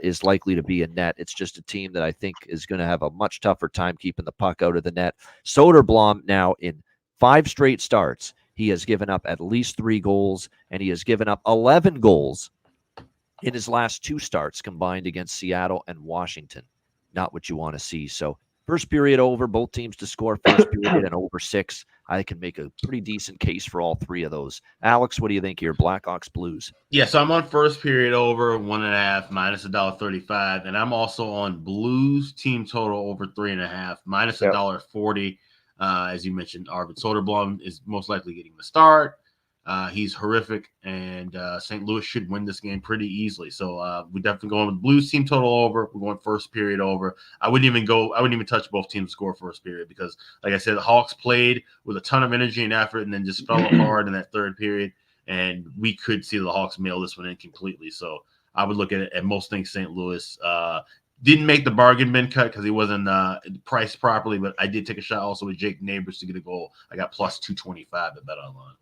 is likely to be in net. It's just a team that I think is going to have a much tougher time keeping the puck out of the net. Soderblom now in 5 straight starts, he has given up at least 3 goals, and he has given up 11 goals in his last 2 starts combined against Seattle and Washington. Not what you want to see. So first period over, both teams to score first period and over 6. I can make a pretty decent case for all three of those. Alex, what do you think here? Blackhawks, Blues. Yeah, so I'm on first period over 1.5 minus $1.35, and I'm also on Blues team total over 3.5 minus $1.40. As you mentioned, Arvid Soderblom is most likely getting the start. He's horrific, and St. Louis should win this game pretty easily. So we're definitely going with Blues team total over. We're going first period over. I wouldn't even touch both teams to score first period because, like I said, the Hawks played with a ton of energy and effort and then just fell apart in that third period. And we could see the Hawks mail this one in completely. So I would look at it at most things St. Louis. Didn't make the bargain bin cut because he wasn't priced properly, but I did take a shot also with Jake Neighbors to get a goal. I got plus 225 at BetOnline.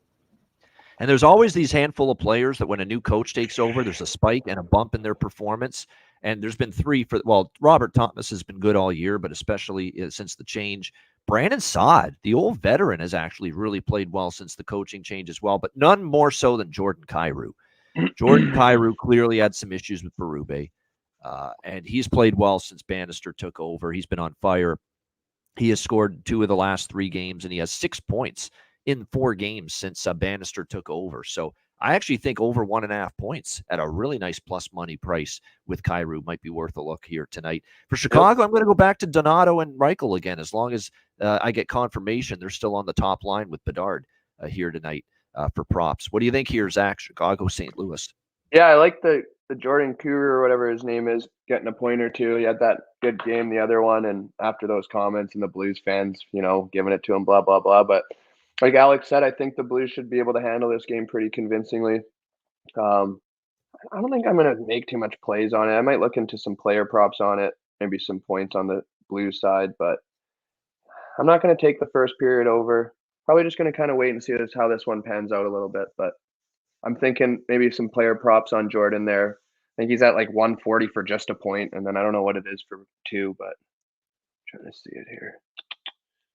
And there's always these handful of players that when a new coach takes over, there's a spike and a bump in their performance. And there's been three Robert Thomas has been good all year, but especially since the change. Brandon Saad, the old veteran, has actually really played well since the coaching change as well, but none more so than Jordan Kyrou. Jordan Kyrou clearly had some issues with Berube, and he's played well since Bannister took over. He's been on fire. He has scored 2 of the last 3 games, and he has 6 points in 4 games since Bannister took over. So I actually think over 1.5 points at a really nice plus money price with Kyrou might be worth a look here tonight. For Chicago, I'm going to go back to Donato and Reichel again, as long as I get confirmation they're still on the top line with Bedard here tonight for props. What do you think here, Zach? Chicago, St. Louis. Yeah, I like the Jordan Kyrou or whatever his name is getting a point or two. He had that good game, the other one, and after those comments and the Blues fans, giving it to him, blah, blah, blah. But like Alex said, I think the Blues should be able to handle this game pretty convincingly. I don't think I'm going to make too much plays on it. I might look into some player props on it, maybe some points on the Blues side, but I'm not going to take the first period over. Probably just going to kind of wait and see how this one pans out a little bit, but I'm thinking maybe some player props on Jordan there. I think he's at like 140 for just a point, and then I don't know what it is for 2, but I'm trying to see it here.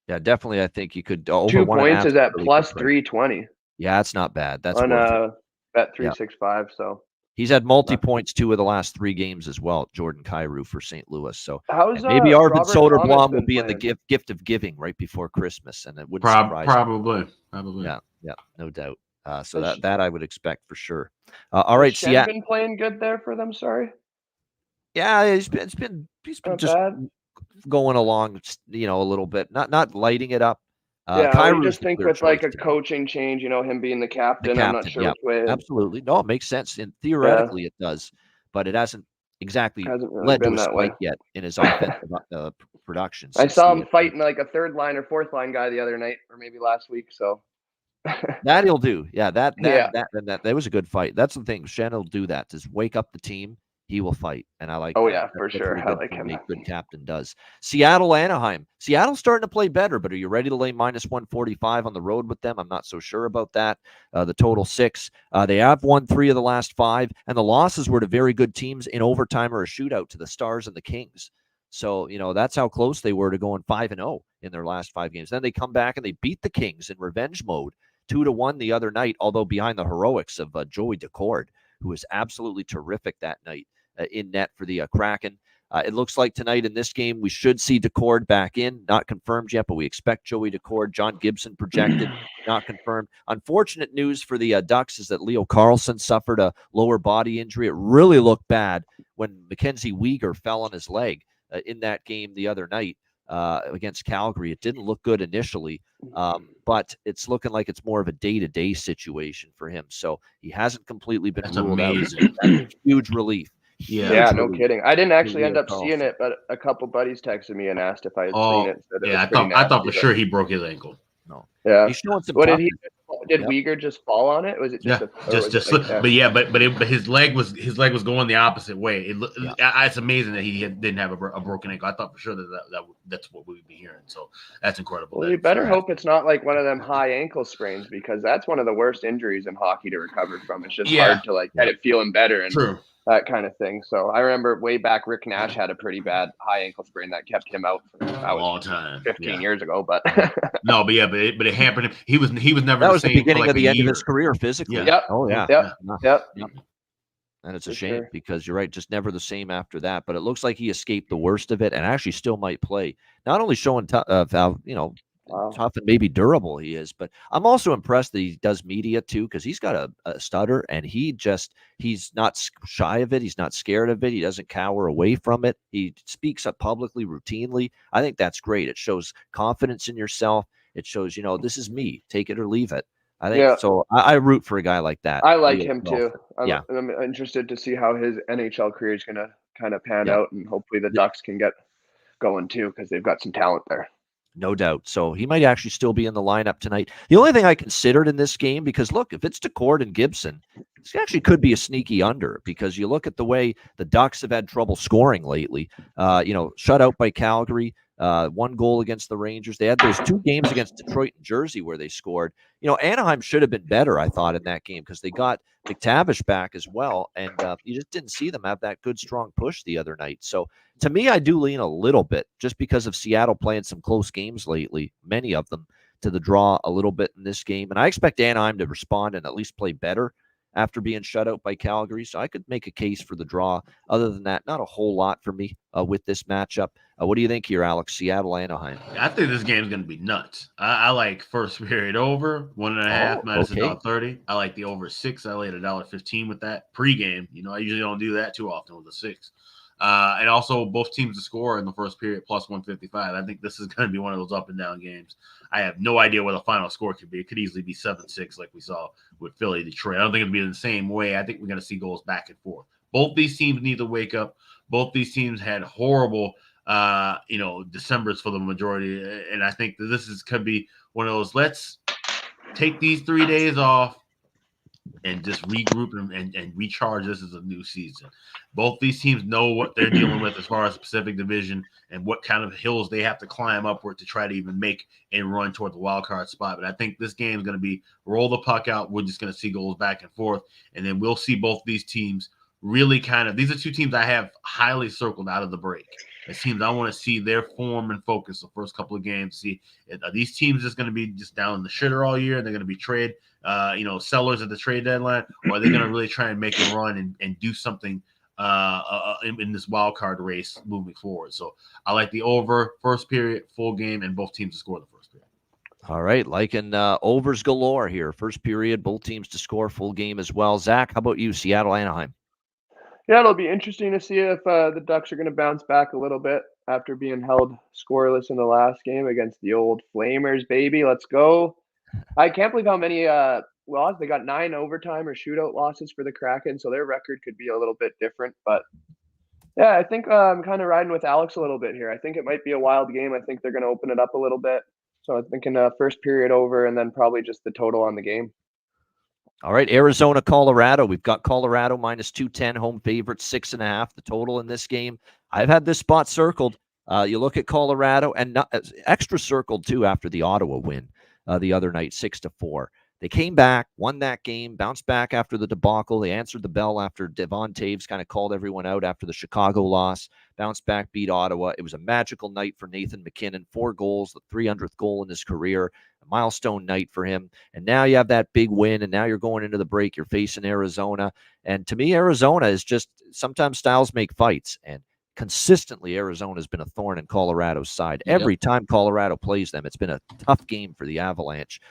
Yeah, definitely. I think you could over 2 points is at plus 320. Yeah, that's not bad. That's on bet 365. Yeah. So he's had multi-points 2 of the last 3 games as well. Jordan Kyrou for St. Louis. So maybe Arvid Soderblom will be in the gift of giving right before Christmas, and it wouldn't surprise probably. Yeah, no doubt. So that I would expect for sure. All right, Seattle been playing good there for them. Sorry. Yeah, he's been just bad. Going along, a little bit, not lighting it up. I just think with like a coaching change, him being the captain, I'm not sure which way. Absolutely, no, it makes sense, and theoretically it does, but it hasn't exactly led to a spike yet in his offensive production. I saw him fighting like a 3rd line or 4th line guy the other night, or maybe last week. So. That he'll do. Yeah, that was a good fight. That's the thing. Shen will do that. Just wake up the team. He will fight. And I like that. Yeah, for sure. I like him. A good captain does. Seattle, Anaheim. Seattle's starting to play better, but are you ready to lay minus 145 on the road with them? I'm not so sure about that. The total 6. They have won 3 of the last 5, and the losses were to very good teams in overtime or a shootout to the Stars and the Kings. So, that's how close they were to going 5-0 in their last 5 games. Then they come back and they beat the Kings in revenge mode 2-1 the other night, although behind the heroics of Joey Decord, who was absolutely terrific that night in net for the Kraken. It looks like tonight in this game, we should see Decord back in. Not confirmed yet, but we expect Joey Decord. John Gibson projected, not confirmed. Unfortunate news for the Ducks is that Leo Carlsson suffered a lower body injury. It really looked bad when Mackenzie Weegar fell on his leg in that game the other night against Calgary. It didn't look good initially, but it's looking like it's more of a day-to-day situation for him. So he hasn't completely been ruled out. That's a huge relief. Yeah, no kidding. I didn't actually end up seeing it, but a couple buddies texted me and asked if I had seen it. I thought for sure he broke his ankle. No. Yeah. He's showing some did Weegar just fall on it? Was it just but his leg was going the opposite way. It's amazing that he didn't have a broken ankle. I thought for sure that's what we would be hearing. So that's incredible. Well, you better hope it's not like one of them high ankle sprains, because that's one of the worst injuries in hockey to recover from. It's just hard to get it feeling better and that kind of thing. So I remember way back, Rick Nash had a pretty bad high ankle sprain that kept him out for a long time, 15 years ago. But but it hampered him. He was never. That was the beginning of the end of his career physically. Yeah. Yep. Oh yeah. Yep. And it's a shame because you're right, just never the same after that. But it looks like he escaped the worst of it and actually still might play. Not only showing how tough and maybe durable he is. But I'm also impressed that he does media too, because he's got a stutter, and he's not shy of it. He's not scared of it. He doesn't cower away from it. He speaks up publicly routinely. I think that's great. It shows confidence in yourself. It shows, this is me. Take it or leave it. I think so. I root for a guy like that. I like him too. Yeah. I'm interested to see how his NHL career is going to kind of pan out, and hopefully the Ducks can get going too, because they've got some talent there. No doubt. So he might actually still be in the lineup tonight. The only thing I considered in this game, because look, if it's Decord and Gibson, this actually could be a sneaky under, because you look at the way the Ducks have had trouble scoring lately. Shut out by Calgary, 1 goal against the Rangers. They had those 2 games against Detroit and Jersey where they scored. Anaheim should have been better, I thought, in that game, because they got McTavish back as well, and you just didn't see them have that good, strong push the other night. So to me, I do lean a little bit, just because of Seattle playing some close games lately, many of them, to the draw a little bit in this game. And I expect Anaheim to respond and at least play better after being shut out by Calgary. So I could make a case for the draw. Other than that, not a whole lot for me with this matchup. What do you think here, Alex? Seattle, Anaheim. I think this game's going to be nuts. I like first period over, 1.5 minus $1.30. I like the over 6. I laid $1.15 with that pregame. I usually don't do that too often with a 6. And also both teams to score in the first period plus 155. I think this is going to be one of those up and down games. I have no idea what the final score could be. It could easily be 7-6 like we saw with Philly, Detroit. I don't think it'll be the same way. I think we're going to see goals back and forth. Both these teams need to wake up. Both these teams had horrible, Decembers for the majority. And I think that this could be one of those, let's take these 3 days off and just regroup and recharge. This is a new season. Both these teams know what they're dealing with as far as the Pacific Division and what kind of hills they have to climb upward to try to even make a run toward the wild card spot. But I think this game is going to be roll the puck out. We're just going to see goals back and forth. And then we'll see both these teams really these are 2 teams I have highly circled out of the break. It seems I want to see their form and focus the first couple of games. See, are these teams just going to be just down in the shitter all year? They're going to be sellers at the trade deadline, or are they going to really try and make a run and do something in this wild card race moving forward? So I like the over first period, full game, and both teams to score the first period. All right, liking overs galore here. First period, both teams to score, full game as well. Zach, how about you? Seattle, Anaheim. Yeah, it'll be interesting to see if the Ducks are going to bounce back a little bit after being held scoreless in the last game against the old Flamers, baby. Let's go. I can't believe how many losses. They got 9 overtime or shootout losses for the Kraken, so their record could be a little bit different. But, yeah, I think I'm kind of riding with Alex a little bit here. I think it might be a wild game. I think they're going to open it up a little bit. So I'm thinking first period over and then probably just the total on the game. All right, Arizona, Colorado. We've got Colorado minus 210, home favorite, 6.5. The total in this game. I've had this spot circled. You look at Colorado, and extra circled too after the Ottawa win the other night, 6-4. They came back, won that game, bounced back after the debacle. They answered the bell after Devon Taves kind of called everyone out after the Chicago loss. Bounced back, beat Ottawa. It was a magical night for Nathan McKinnon. 4 goals, the 300th goal in his career. A milestone night for him. And now you have that big win, and now you're going into the break. You're facing Arizona. And to me, Arizona is just sometimes styles make fights. And consistently, Arizona has been a thorn in Colorado's side. Yep. Every time Colorado plays them, it's been a tough game for the Avalanche.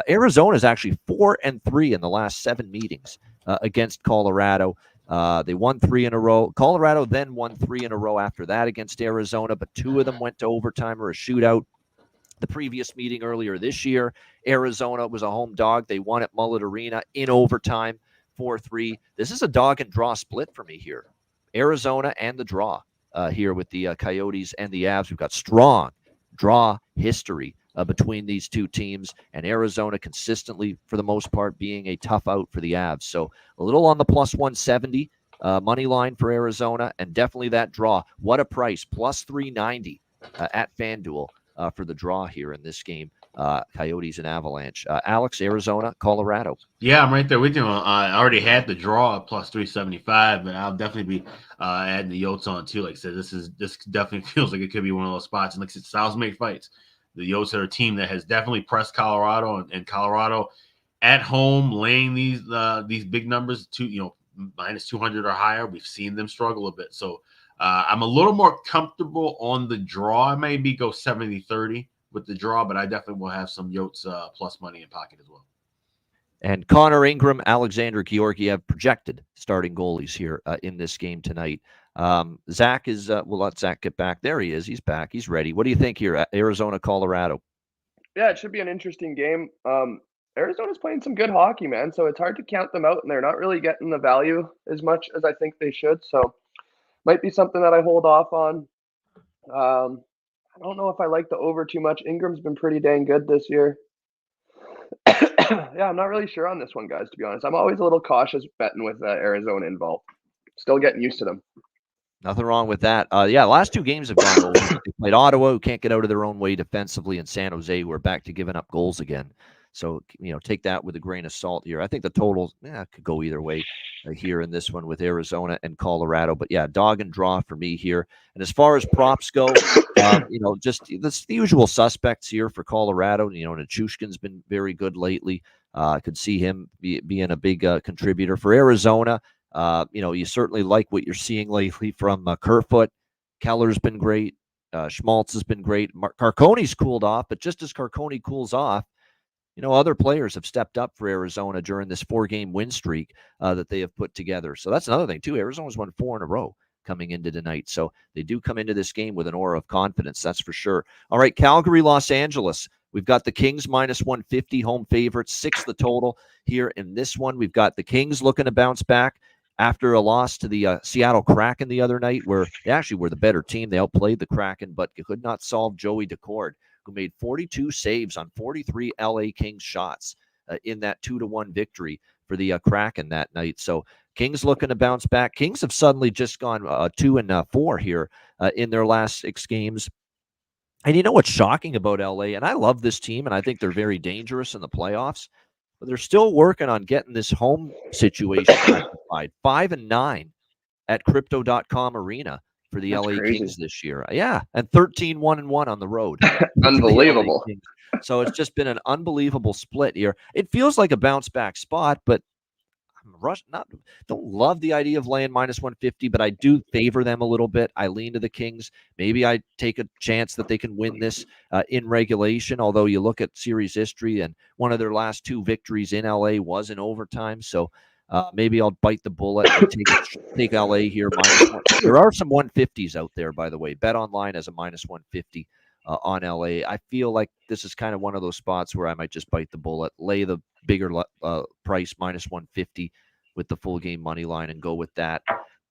Arizona is actually 4-3 in the last 7 meetings against Colorado. They won 3 in a row. Colorado then won 3 in a row after that against Arizona, but 2 of them went to overtime or a shootout. The previous meeting earlier this year, Arizona was a home dog. They won at Mullet Arena in overtime, 4-3. This is a dog and draw split for me here. Arizona and the draw here with the Coyotes and the Avs. We've got strong draw history between these 2 teams, and Arizona consistently, for the most part, being a tough out for the Avs. So a little on the plus 170 money line for Arizona, and definitely that draw. What a price, plus 390 at FanDuel for the draw here in this game. Coyotes and Avalanche. Alex, Arizona, Colorado. Yeah, I'm right there with you. I already had the draw at plus 375, but I'll definitely be adding the Yotes on too. Like I said, this definitely feels like it could be one of those spots. And like I said, styles make fights. The Yotes are a team that has definitely pressed Colorado, and Colorado at home laying these big numbers to minus 200 or higher. We've seen them struggle a bit, so I'm a little more comfortable on the draw. I maybe go 70-30 with the draw, but I definitely will have some Yotes plus money in pocket as well. And Connor Ingram, Alexander Georgiev, projected starting goalies here in this game tonight. Zach is, we'll let Zach get back. There he is. He's back. He's ready. What do you think here? Arizona, Colorado. Yeah, it should be an interesting game. Arizona's playing some good hockey, man. So it's hard to count them out, and they're not really getting the value as much as I think they should. So might be something that I hold off on. I don't know if I like the over too much. Ingram's been pretty dang good this year. Yeah, I'm not really sure on this one, guys, to be honest. I'm always a little cautious betting with Arizona involved. Still getting used to them. Nothing wrong with that. Yeah, the last two games have gone over. They played Ottawa, who can't get out of their own way defensively, and San Jose, who are back to giving up goals again. So, take that with a grain of salt here. I think the totals could go either way here in this one with Arizona and Colorado. But, yeah, dog and draw for me here. And as far as props go, just the usual suspects here for Colorado. Nichushkin's been very good lately. I could see him being a big contributor. For Arizona, you certainly like what you're seeing lately from Kerfoot. Keller's been great. Schmaltz has been great. Carcone's cooled off, but just as Carcone cools off, other players have stepped up for Arizona during this 4-game win streak that they have put together. So that's another thing, too. Arizona's won 4 in a row coming into tonight. So they do come into this game with an aura of confidence, that's for sure. All right, Calgary, Los Angeles. We've got the Kings minus 150 home favorites, 6 the total here in this one. We've got the Kings looking to bounce back after a loss to the Seattle Kraken the other night, where they actually were the better team. They outplayed the Kraken, but could not solve Joey Decord, who made 42 saves on 43 LA Kings shots in that 2-1 victory for the Kraken that night. So Kings looking to bounce back. Kings have suddenly just gone 2-4 here in their last 6 games. And you know what's shocking about LA? And I love this team, and I think they're very dangerous in the playoffs. But they're still working on getting this home situation rectified. 5-9 at Crypto.com Arena for the LA crazy. Kings this year. Yeah, and 13-1-1 on the road. Unbelievable. So it's just been an unbelievable split here. It feels like a bounce back spot, but don't love the idea of laying minus 150, but I do favor them a little bit. I lean to the Kings. Maybe I take a chance that they can win this in regulation, although you look at series history, and one of their last 2 victories in LA was in overtime. So maybe I'll bite the bullet and take LA here. There are some 150s out there, by the way. Bet Online has a minus 150 on LA. I feel like this is kind of one of those spots where I might just bite the bullet, lay the bigger price, minus 150 with the full game money line, and go with that.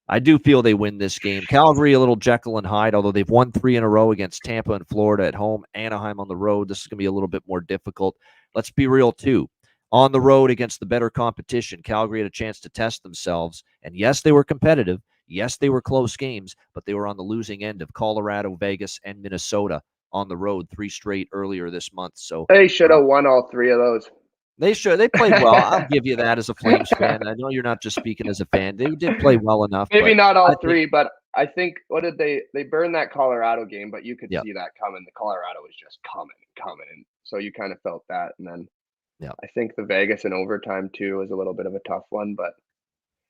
I do feel they win this game. Calgary, a little Jekyll and Hyde, although they've won 3 in a row against Tampa and Florida at home, Anaheim on the road. This is going to be a little bit more difficult. Let's be real, too. On the road against the better competition, Calgary had a chance to test themselves. And yes, they were competitive. Yes, they were close games, but they were on the losing end of Colorado, Vegas, and Minnesota on the road 3 straight earlier this month. So they should have won all 3 of those. They should. They played well. I'll give you that as a Flames fan. I know you're not just speaking as a fan. They did play well enough. Maybe not all 3, but I think they burned that Colorado game, but you could see that coming. The Colorado was just coming, and so you kind of felt that. And then I think the Vegas in overtime too was a little bit of a tough one, but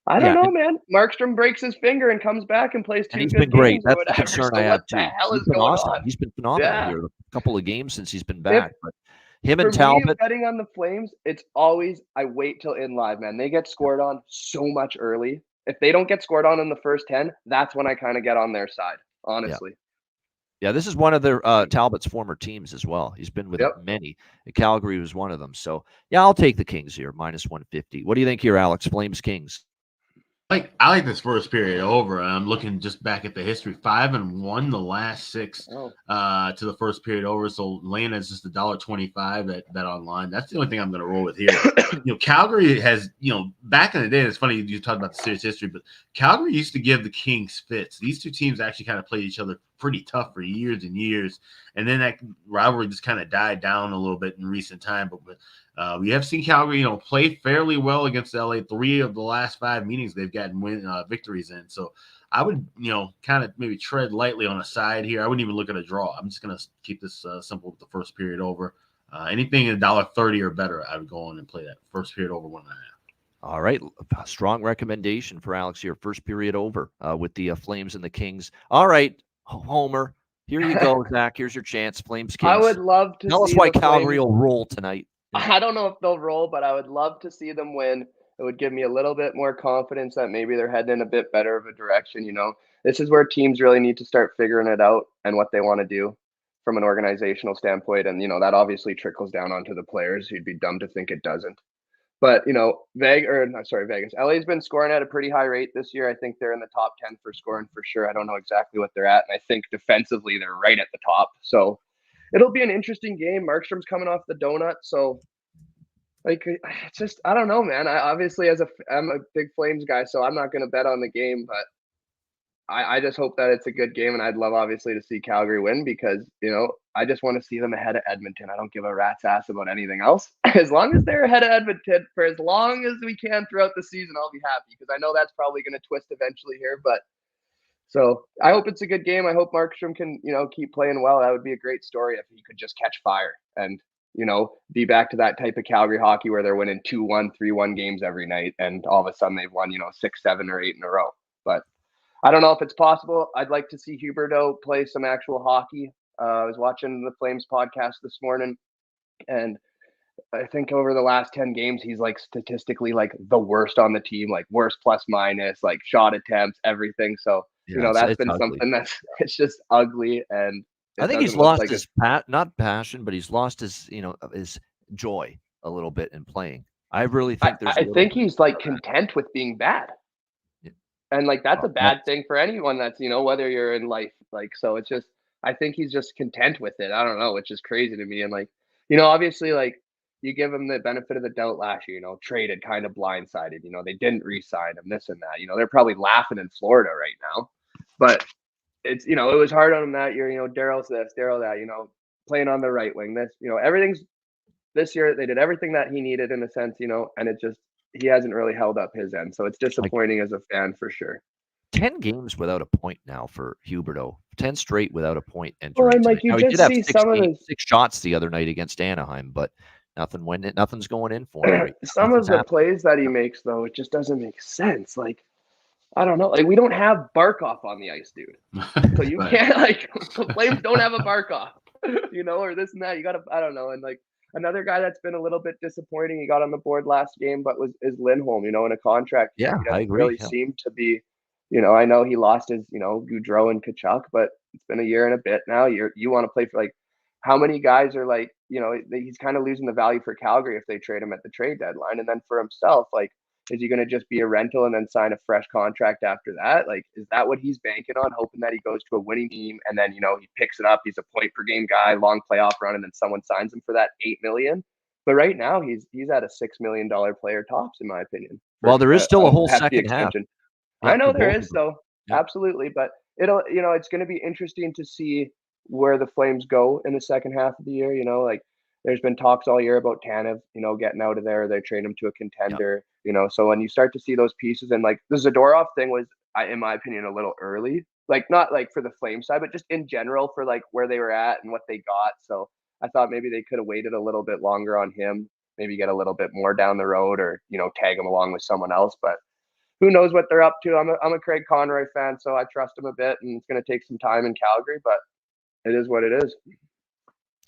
I don't know, man. Markstrom breaks his finger and comes back and plays 2 he's good been great. games. That's the concern I have too. What the hell is going awesome. on? He's been phenomenal here. A couple of games since he's been back. But him and For Talbot. me, betting on the Flames, it's always I wait till in live, man. They get scored on so much early. If they don't get scored on in the first 10, that's when I kind of get on their side, honestly. Yeah, this is one of their Talbot's former teams as well. He's been with many. Calgary was one of them. So, yeah, I'll take the Kings here, minus 150. What do you think here, Alex? Flames, Kings. I like this first period over. I'm looking just back at the history, 5-1 the last 6 to the first period over. So Lana is just $1.25 at Bet Online. That's the only thing I'm going to roll with here. Calgary has, back in the day, it's funny you talked about the series history, but Calgary used to give the Kings fits. These 2 teams actually kind of played each other pretty tough for years and years. And then that rivalry just kind of died down a little bit in recent time. But we have seen Calgary, play fairly well against LA. 3 of the last 5 meetings they've gotten victories in. So I would, kind of maybe tread lightly on a side here. I wouldn't even look at a draw. I'm just going to keep this simple with the first period over. Anything at $1.30 or better, I would go on and play that first period over 1.5. All right. A strong recommendation for Alex here. First period over with the Flames and the Kings. All right, Homer. Here you go, Zach. Here's your chance, Flames Kings. I would love to tell us see why the Calgary Flames. will roll tonight. I don't know if they'll roll, but I would love to see them win. It would give me a little bit more confidence that maybe they're heading in a bit better of a direction. You know, this is where teams really need to start figuring it out and what they want to do from an organizational standpoint. And, you know, that obviously trickles down onto the players. You'd be dumb to think it doesn't. But, you know, Vegas. LA's been scoring at a pretty high rate this year. I think they're in the top 10 for scoring for sure. I don't know exactly what they're at. And I think defensively, they're right at the top. So it'll be an interesting game. Markstrom's coming off the donut. So, like, it's just, I don't know, man. I'm a big Flames guy, so I'm not going to bet on the game, but I just hope that it's a good game. And I'd love, obviously, to see Calgary win because, you know, I just want to see them ahead of Edmonton. I don't give a rat's ass about anything else. As long as they're ahead of Edmonton for as long as we can throughout the season, I'll be happy because I know that's probably going to twist eventually here. But so I hope it's a good game. I hope Markstrom can, you know, keep playing well. That would be a great story if he could just catch fire and, you know, be back to that type of Calgary hockey where they're winning 2-1, 3-1 games every night. And all of a sudden they've won, you know, 6, 7, or 8 in a row. But I don't know if it's possible. I'd like to see Huberdeau play some actual hockey. I was watching the Flames podcast this morning, and I think over the last 10 games, he's like statistically like the worst on the team, like worst plus minus, like shot attempts, everything. So, you know, that's been ugly. Something it's just ugly. And I think he's lost his not passion, but he's lost his, you know, his joy a little bit in playing. I really think I think he's like content with being bad. Yeah. And like, that's a bad thing for anyone that's, you know, whether you're in life, like, so it's just, I think he's just content with it. I don't know, which is crazy to me. And like, you know, obviously, like, you give him the benefit of the doubt last year, you know, traded kind of blindsided, you know, they didn't re-sign him, this and that, you know, they're probably laughing in Florida right now, but it's, you know, it was hard on him that year, you know, Daryl's this, Daryl that, you know, playing on the right wing, this, you know, everything's this year, they did everything that he needed in a sense, you know, and it just, he hasn't really held up his end. So it's disappointing as a fan for sure. 10 games without a point now for Huberdeau. 10 straight without a point entering. Well, and like, you just see some of the 6 shots the other night against Anaheim, but nothing's going in for him. Right? Some of the plays that he makes, though, it just doesn't make sense. Like, I don't know. Like, we don't have Barkov on the ice, dude. So you can't, like, the Flames don't have a Barkov, you know, or this and that. You got to, I don't know. And like, another guy that's been a little bit disappointing, he got on the board last game, but is Lindholm, you know, in a contract. Yeah, I agree. Really seemed to be. You know, I know he lost his, you know, Gaudreau and Kachuk, but it's been a year and a bit now. You want to play for, like, how many guys are like, you know, he's kind of losing the value for Calgary if they trade him at the trade deadline. And then for himself, like, is he going to just be a rental and then sign a fresh contract after that? Like, is that what he's banking on, hoping that he goes to a winning team and then, you know, he picks it up, he's a point per game guy, long playoff run, and then someone signs him for that $8 million? But right now he's at a $6 million player tops, in my opinion. Well, there is still a whole second half. I know there is, though. Yeah. Absolutely. But it'll, you know, it's going to be interesting to see where the Flames go in the second half of the year. You know, like, there's been talks all year about Tanev, you know, getting out of there. They trade him to a contender, you know. So when you start to see those pieces, and like the Zadorov thing was, in my opinion, a little early. Like, not like for the Flames side, but just in general for like where they were at and what they got. So I thought maybe they could have waited a little bit longer on him, maybe get a little bit more down the road, or, you know, tag him along with someone else. But who knows what they're up to? I'm a Craig Conroy fan, so I trust him a bit, and it's going to take some time in Calgary, but it is what it is.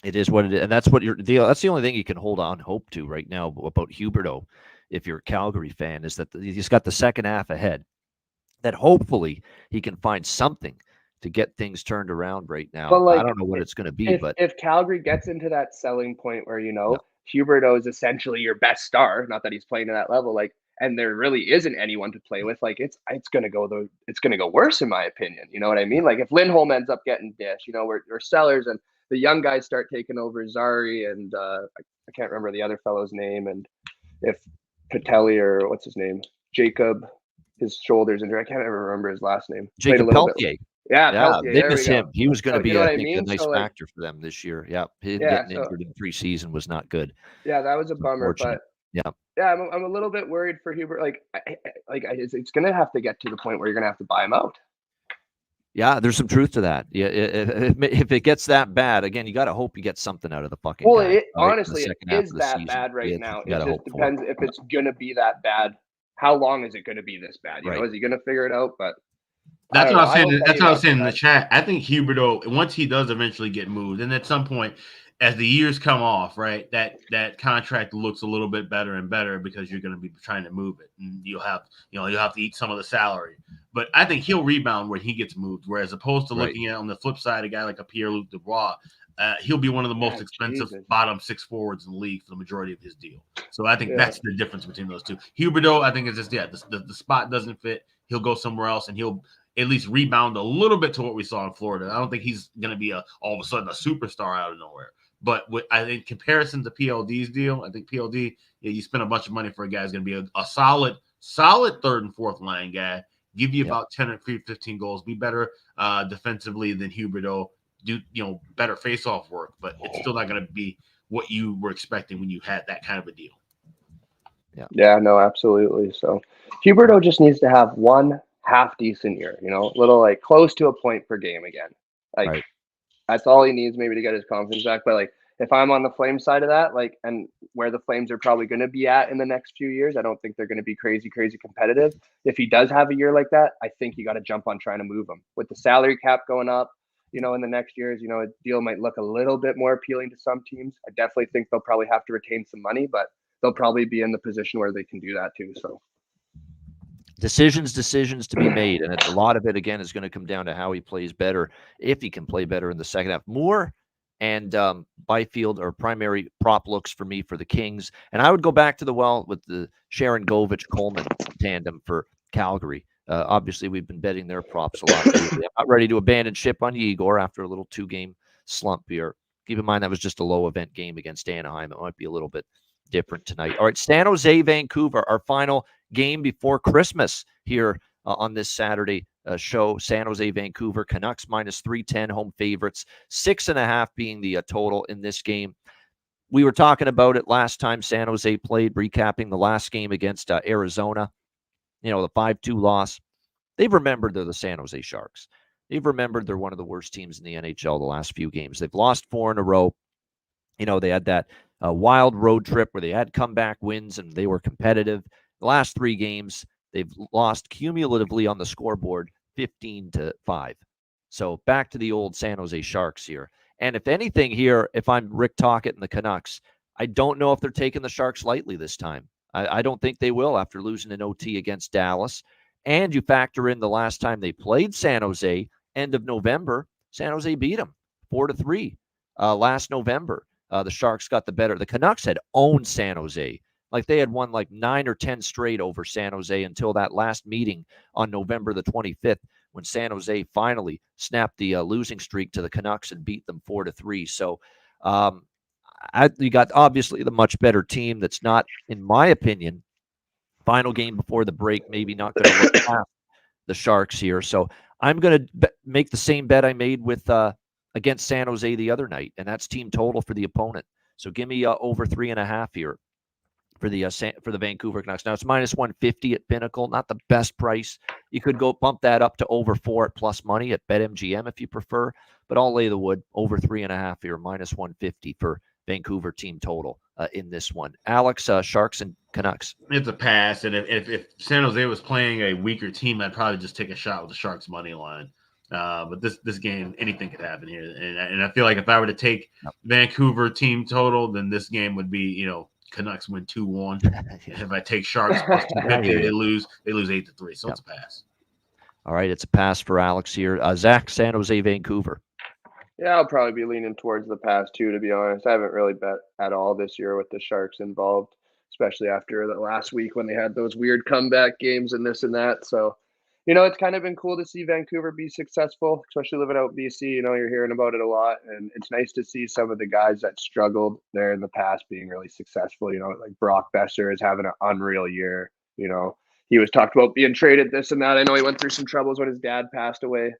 It is what it is, and that's what that's the only thing you can hold on hope to right now about Huberdeau, if you're a Calgary fan, is that he's got the second half ahead, that hopefully he can find something to get things turned around right now. Well, like, I don't know what it's going to be, but if Calgary gets into that selling point where, you know, Huberdeau is essentially your best star, not that he's playing at that level, like, and there really isn't anyone to play with, like, it's going to go worse, in my opinion. You know what I mean? Like, if Lindholm ends up getting dished, you know, we're sellers, and the young guys start taking over, Zari and I can't remember the other fellow's name, and if Patelli, or what's his name, Jacob, his shoulders injured, I can't ever remember his last name. Jacob Peltier. Yeah, Peltier, they miss him. He was going to be, I think, mean? a nice factor for them this year. Yeah, him getting injured in preseason was not good. Yeah, that was a bummer. But I'm a little bit worried for Hubert. Like it's going to have to get to the point where you're going to have to buy him out. Yeah, there's some truth to that. Yeah, if it gets that bad, again, you got to hope you get something out of the fucking. Well, guy, honestly, it is that bad right now. It just depends if it's going to be that bad. How long is it going to be this bad? You know, is he going to figure it out? But That's what I was saying. hope that That's he what I was makes saying in it the back. chat. I think Huberdeau, once he does eventually get moved, and at some point, as the years come off, right, that contract looks a little bit better and better because you're going to be trying to move it, and you'll have to eat some of the salary. But I think he'll rebound when he gets moved. Whereas opposed to looking at on the flip side, a guy like a Pierre-Luc Dubois, he'll be one of the most expensive bottom six forwards in the league for the majority of his deal. So I think that's the difference between those two. Huberdeau, I think, is just the spot doesn't fit. He'll go somewhere else, and he'll at least rebound a little bit to what we saw in Florida. I don't think he's going to be all of a sudden a superstar out of nowhere. But I think comparison to PLD's deal, I think PLD, you spend a bunch of money for a guy who's going to be a solid third and fourth line guy, give you about 10 or 15 goals, be better defensively than Huberdeau, do better face-off work, but it's still not going to be what you were expecting when you had that kind of a deal. Yeah, no, absolutely. So Huberdeau just needs to have one half decent year, little like close to a point per game again. Like that's all he needs maybe to get his confidence back. But like if I'm on the Flames side of that, like, and where the Flames are probably going to be at in the next few years, I don't think they're going to be crazy competitive. If he does have a year like that, I think you got to jump on trying to move him with the salary cap going up. In the next years, a deal might look a little bit more appealing to some teams. I definitely think they'll probably have to retain some money, but they'll probably be in the position where they can do that too. So decisions to be made, and a lot of it again is going to come down to how he plays better, if he can play better in the second half. Moore and Byfield are primary prop looks for me for the Kings, and I would go back to the with the Sharon Govich-Coleman tandem for Calgary. Obviously, we've been betting their props a lot lately. I'm not ready to abandon ship on Igor after a little 2-game slump here. Keep in mind that was just a low event game against Anaheim. It might be a little bit different tonight. All right, San Jose, Vancouver, our final game before Christmas here on this Saturday show. San Jose, Vancouver, Canucks minus 310, home favorites, 6.5 being the total in this game. We were talking about it last time San Jose played, recapping the last game against Arizona, the 5-2 loss. They've remembered they're the San Jose Sharks. They've remembered they're one of the worst teams in the NHL the last few games. They've lost 4 in a row. They had that wild road trip where they had comeback wins and they were competitive. The last 3 games, they've lost cumulatively on the scoreboard 15-5. So back to the old San Jose Sharks here. And if anything here, if I'm Rick Tocchet and the Canucks, I don't know if they're taking the Sharks lightly this time. I don't think they will after losing an OT against Dallas. And you factor in the last time they played San Jose, end of November, San Jose beat them 4-3 last November. The Sharks got the better. The Canucks had owned San Jose. Like they had won like 9 or 10 straight over San Jose until that last meeting on November the 25th when San Jose finally snapped the losing streak to the Canucks and beat them 4-3. So you got obviously the much better team that's not, in my opinion, final game before the break, maybe not going to look past the Sharks here. So I'm going to make the same bet I made with against San Jose the other night, and that's team total for the opponent. So give me over 3.5 here for the Vancouver Canucks. Now it's minus 150 at Pinnacle, not the best price. You could go bump that up to over 4 at plus money at BetMGM if you prefer, but I'll lay the wood over 3.5 here, minus 150 for Vancouver team total in this one. Alex, Sharks and Canucks. It's a pass, and if San Jose was playing a weaker team, I'd probably just take a shot with the Sharks money line. But this game, anything could happen here, and I feel like if I were to take Vancouver team total, then this game would be Canucks win 2-1. If I take Sharks plus 250, they lose 8-3. So it's a pass. All right, it's a pass for Alex here. Zach, San Jose, Vancouver. Yeah, I'll probably be leaning towards the pass too, to be honest. I haven't really bet at all this year with the Sharks involved, especially after the last week when they had those weird comeback games and this and that. So, it's kind of been cool to see Vancouver be successful, especially living out in BC. You're hearing about it a lot, and it's nice to see some of the guys that struggled there in the past being really successful. Like Brock Besser is having an unreal year. He was talked about being traded, this and that. I know he went through some troubles when his dad passed away,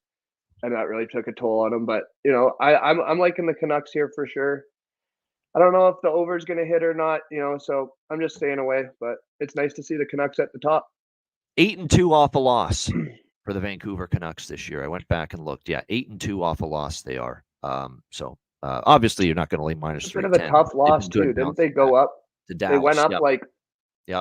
and that really took a toll on him. But I'm liking the Canucks here for sure. I don't know if the over is going to hit or not. So I'm just staying away. But it's nice to see the Canucks at the top. 8-2 off a loss for the Vancouver Canucks this year. I went back and looked. Yeah, 8-2 off a loss they are. So obviously you're not going to lay minus 310. It's a bit of a tough loss too. Didn't they go up? To Dallas. They went up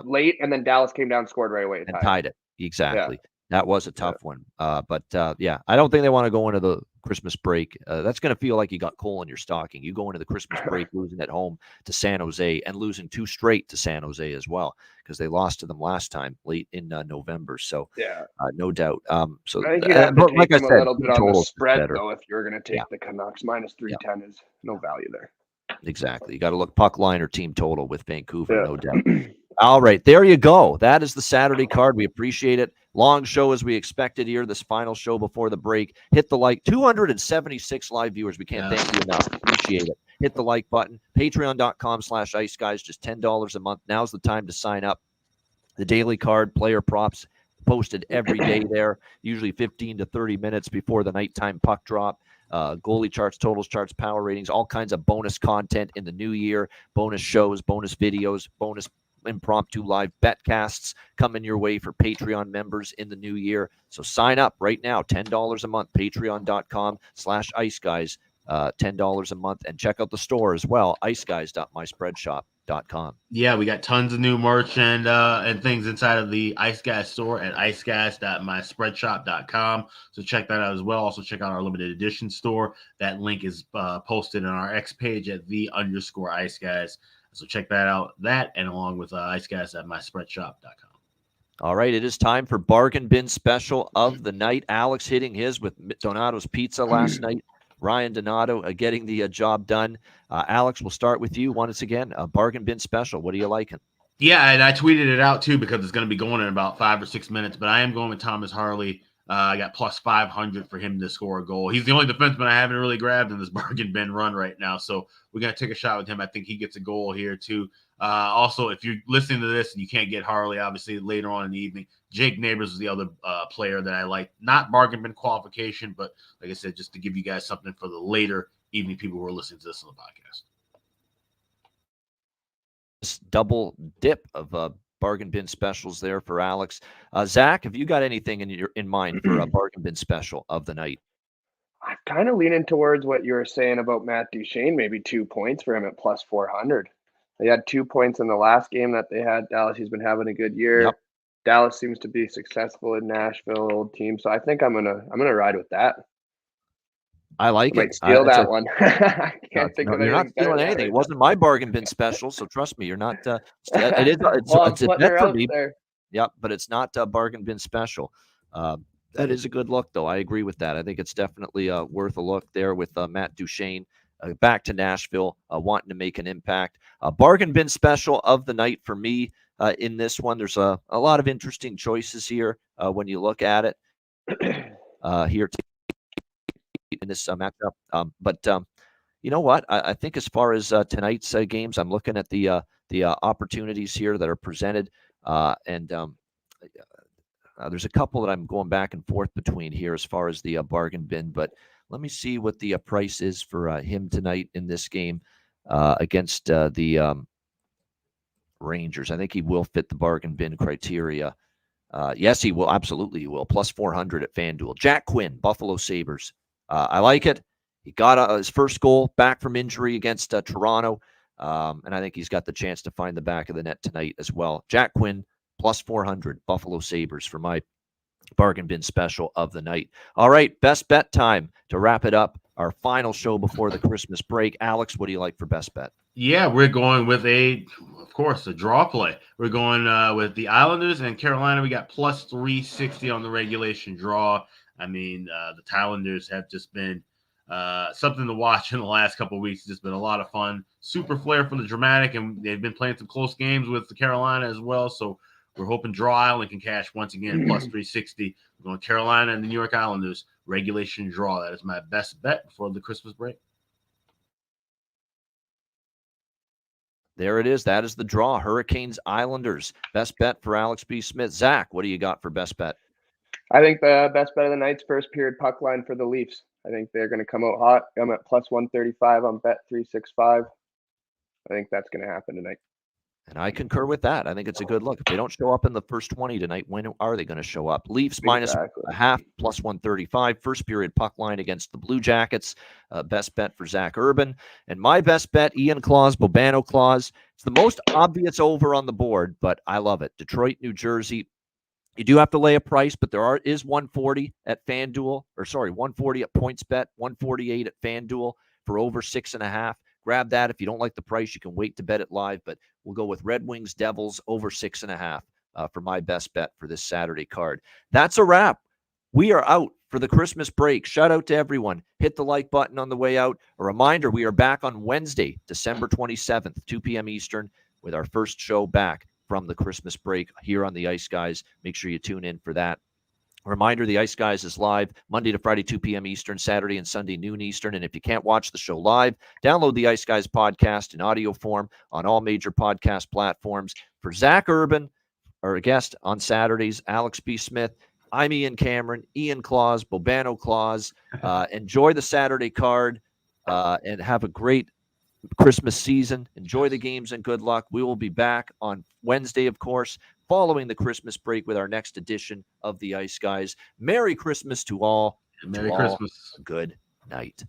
late, and then Dallas came down, scored right away, and tied it. Exactly. That was a tough one. But yeah, I don't think they want to go into the Christmas break. That's going to feel like you got coal in your stocking. You go into the Christmas break losing at home to San Jose and losing 2 straight to San Jose as well, because they lost to them last time late in November. So Yeah, no doubt. So I think you'd have to take like I them a said, little bit on the totals spread, better. though, if you're going to take Yeah. the Canucks. Minus 310 is no value there. Exactly. You got to look puck line or team total with Vancouver, Yeah. no doubt. All right, there you go. That is the Saturday card. We appreciate it. Long show as we expected here. This final show before the break. Hit the like. 276 live viewers. We can't thank you enough. Appreciate it. Hit the like button. Patreon.com/Ice Guys. Just $10 a month. Now's the time to sign up. The daily card, player props posted every day there. Usually 15 to 30 minutes before the nighttime puck drop. Goalie charts, totals charts, power ratings, all kinds of bonus content in the new year. Bonus shows, bonus videos, bonus impromptu live betcasts coming your way for Patreon members in the new year. So sign up right now, $10 a month, patreon.com/Ice Guys, $10 a month, and check out the store as well, iceguys.myspreadshop.com. Yeah, we got tons of new merch and things inside of the Ice Guys store at iceguys.myspreadshop.com. So check that out as well. Also check out our limited edition store. That link is posted on our X page at _Ice Guys. So check that out. That and along with iceguys.myspreadshop.com. All right, it is time for Bargain Bin Special of the night. Alex hitting his with Donato's Pizza last night. Ryan Donato getting the job done. Alex, we'll start with you once again. Bargain Bin Special. What are you liking? Yeah, and I tweeted it out too because it's going to be going in about 5 or 6 minutes. But I am going with Thomas Harley. I got plus 500 for him to score a goal. He's the only defenseman I haven't really grabbed in this bargain bin run right now. So we're going to take a shot with him. I think he gets a goal here too. Also, if you're listening to this and you can't get Harley, obviously later on in the evening, Jake Neighbors is the other player that I like. Not bargain bin qualification, but like I said, just to give you guys something for the later evening people who are listening to this on the podcast. This double dip of bargain bin specials there for Alex. Zach, have you got anything in mind for a bargain bin special of the night? I'm kind of leaning towards what you were saying about Matt Duchene, maybe 2 points for him at plus 400. They had 2 points in the last game that they had. Dallas, he's been having a good year. Yep. Dallas seems to be successful in Nashville, old team. So I think I'm gonna ride with that. I like I it. might steal that one. I can't think of You're not stealing anything. Right, it wasn't my bargain bin special, so trust me, you're not. It is. It's a putting bet her for out me. there. Yep, but it's not a bargain bin special. That is a good look, though. I agree with that. I think it's definitely worth a look there with Matt Duchene back to Nashville, wanting to make an impact. Bargain bin special of the night for me in this one. There's a lot of interesting choices here when you look at it here in this matchup. But you know what? I think as far as tonight's games, I'm looking at the opportunities here that are presented, and there's a couple that I'm going back and forth between here as far as the bargain bin. But let me see what the price is for him tonight in this game against the Rangers. I think he will fit the bargain bin criteria. Yes, he will. Absolutely, he will. Plus 400 at FanDuel. Jack Quinn, Buffalo Sabres. I like it. He got his first goal back from injury against Toronto, and I think he's got the chance to find the back of the net tonight as well. Jack Quinn, plus 400, Buffalo Sabres for my bargain bin special of the night. All right, best bet time to wrap it up. Our final show before the Christmas break. Alex, what do you like for best bet? Yeah, we're going with a draw play. We're going with the Islanders and Carolina. We got plus 360 on the regulation draw. I mean, the Islanders have just been something to watch in the last couple of weeks. It's just been a lot of fun. Super flair for the dramatic, and they've been playing some close games with the Carolina as well. So we're hoping Draw Island can cash once again, plus 360. We're going Carolina and the New York Islanders, regulation draw. That is my best bet before the Christmas break. There it is. That is the draw. Hurricanes, Islanders. Best bet for Alex B. Smith. Zach, what do you got for best bet? I think the best bet of the night's first period puck line for the Leafs. I think they're going to come out hot. I'm at plus 135 on bet 365. I think that's going to happen tonight. And I concur with that. I think it's a good look. If they don't show up in the first 20 tonight, when are they going to show up? Leafs minus a half, plus 135. First period puck line against the Blue Jackets. Best bet for Zach Urban. And my best bet, Ian Claus, Bobano Claus. It's the most obvious over on the board, but I love it. Detroit, New Jersey. You do have to lay a price, but is 140 at FanDuel, 140 at PointsBet, 148 at FanDuel for over 6.5. Grab that. If you don't like the price, you can wait to bet it live, but we'll go with Red Wings Devils over 6.5 for my best bet for this Saturday card. That's a wrap. We are out for the Christmas break. Shout out to everyone. Hit the like button on the way out. A reminder, we are back on Wednesday, December 27th, 2 p.m. Eastern, with our first show back from the Christmas break here on the Ice Guys. Make sure you tune in for that. Reminder, the Ice Guys is live Monday to Friday, 2 p.m. Eastern, Saturday and Sunday, noon Eastern. And if you can't watch the show live, download the Ice Guys podcast in audio form on all major podcast platforms. For Zach Urban, our guest on Saturdays, Alex B. Smith, I'm Ian Cameron, Ian Claus, Bobano Claus. Enjoy the Saturday card and have a great Christmas season. Enjoy the games and good luck. We will be back on Wednesday, of course, following the Christmas break with our next edition of the Ice Guys. Merry Christmas to all. Merry Christmas. Good night.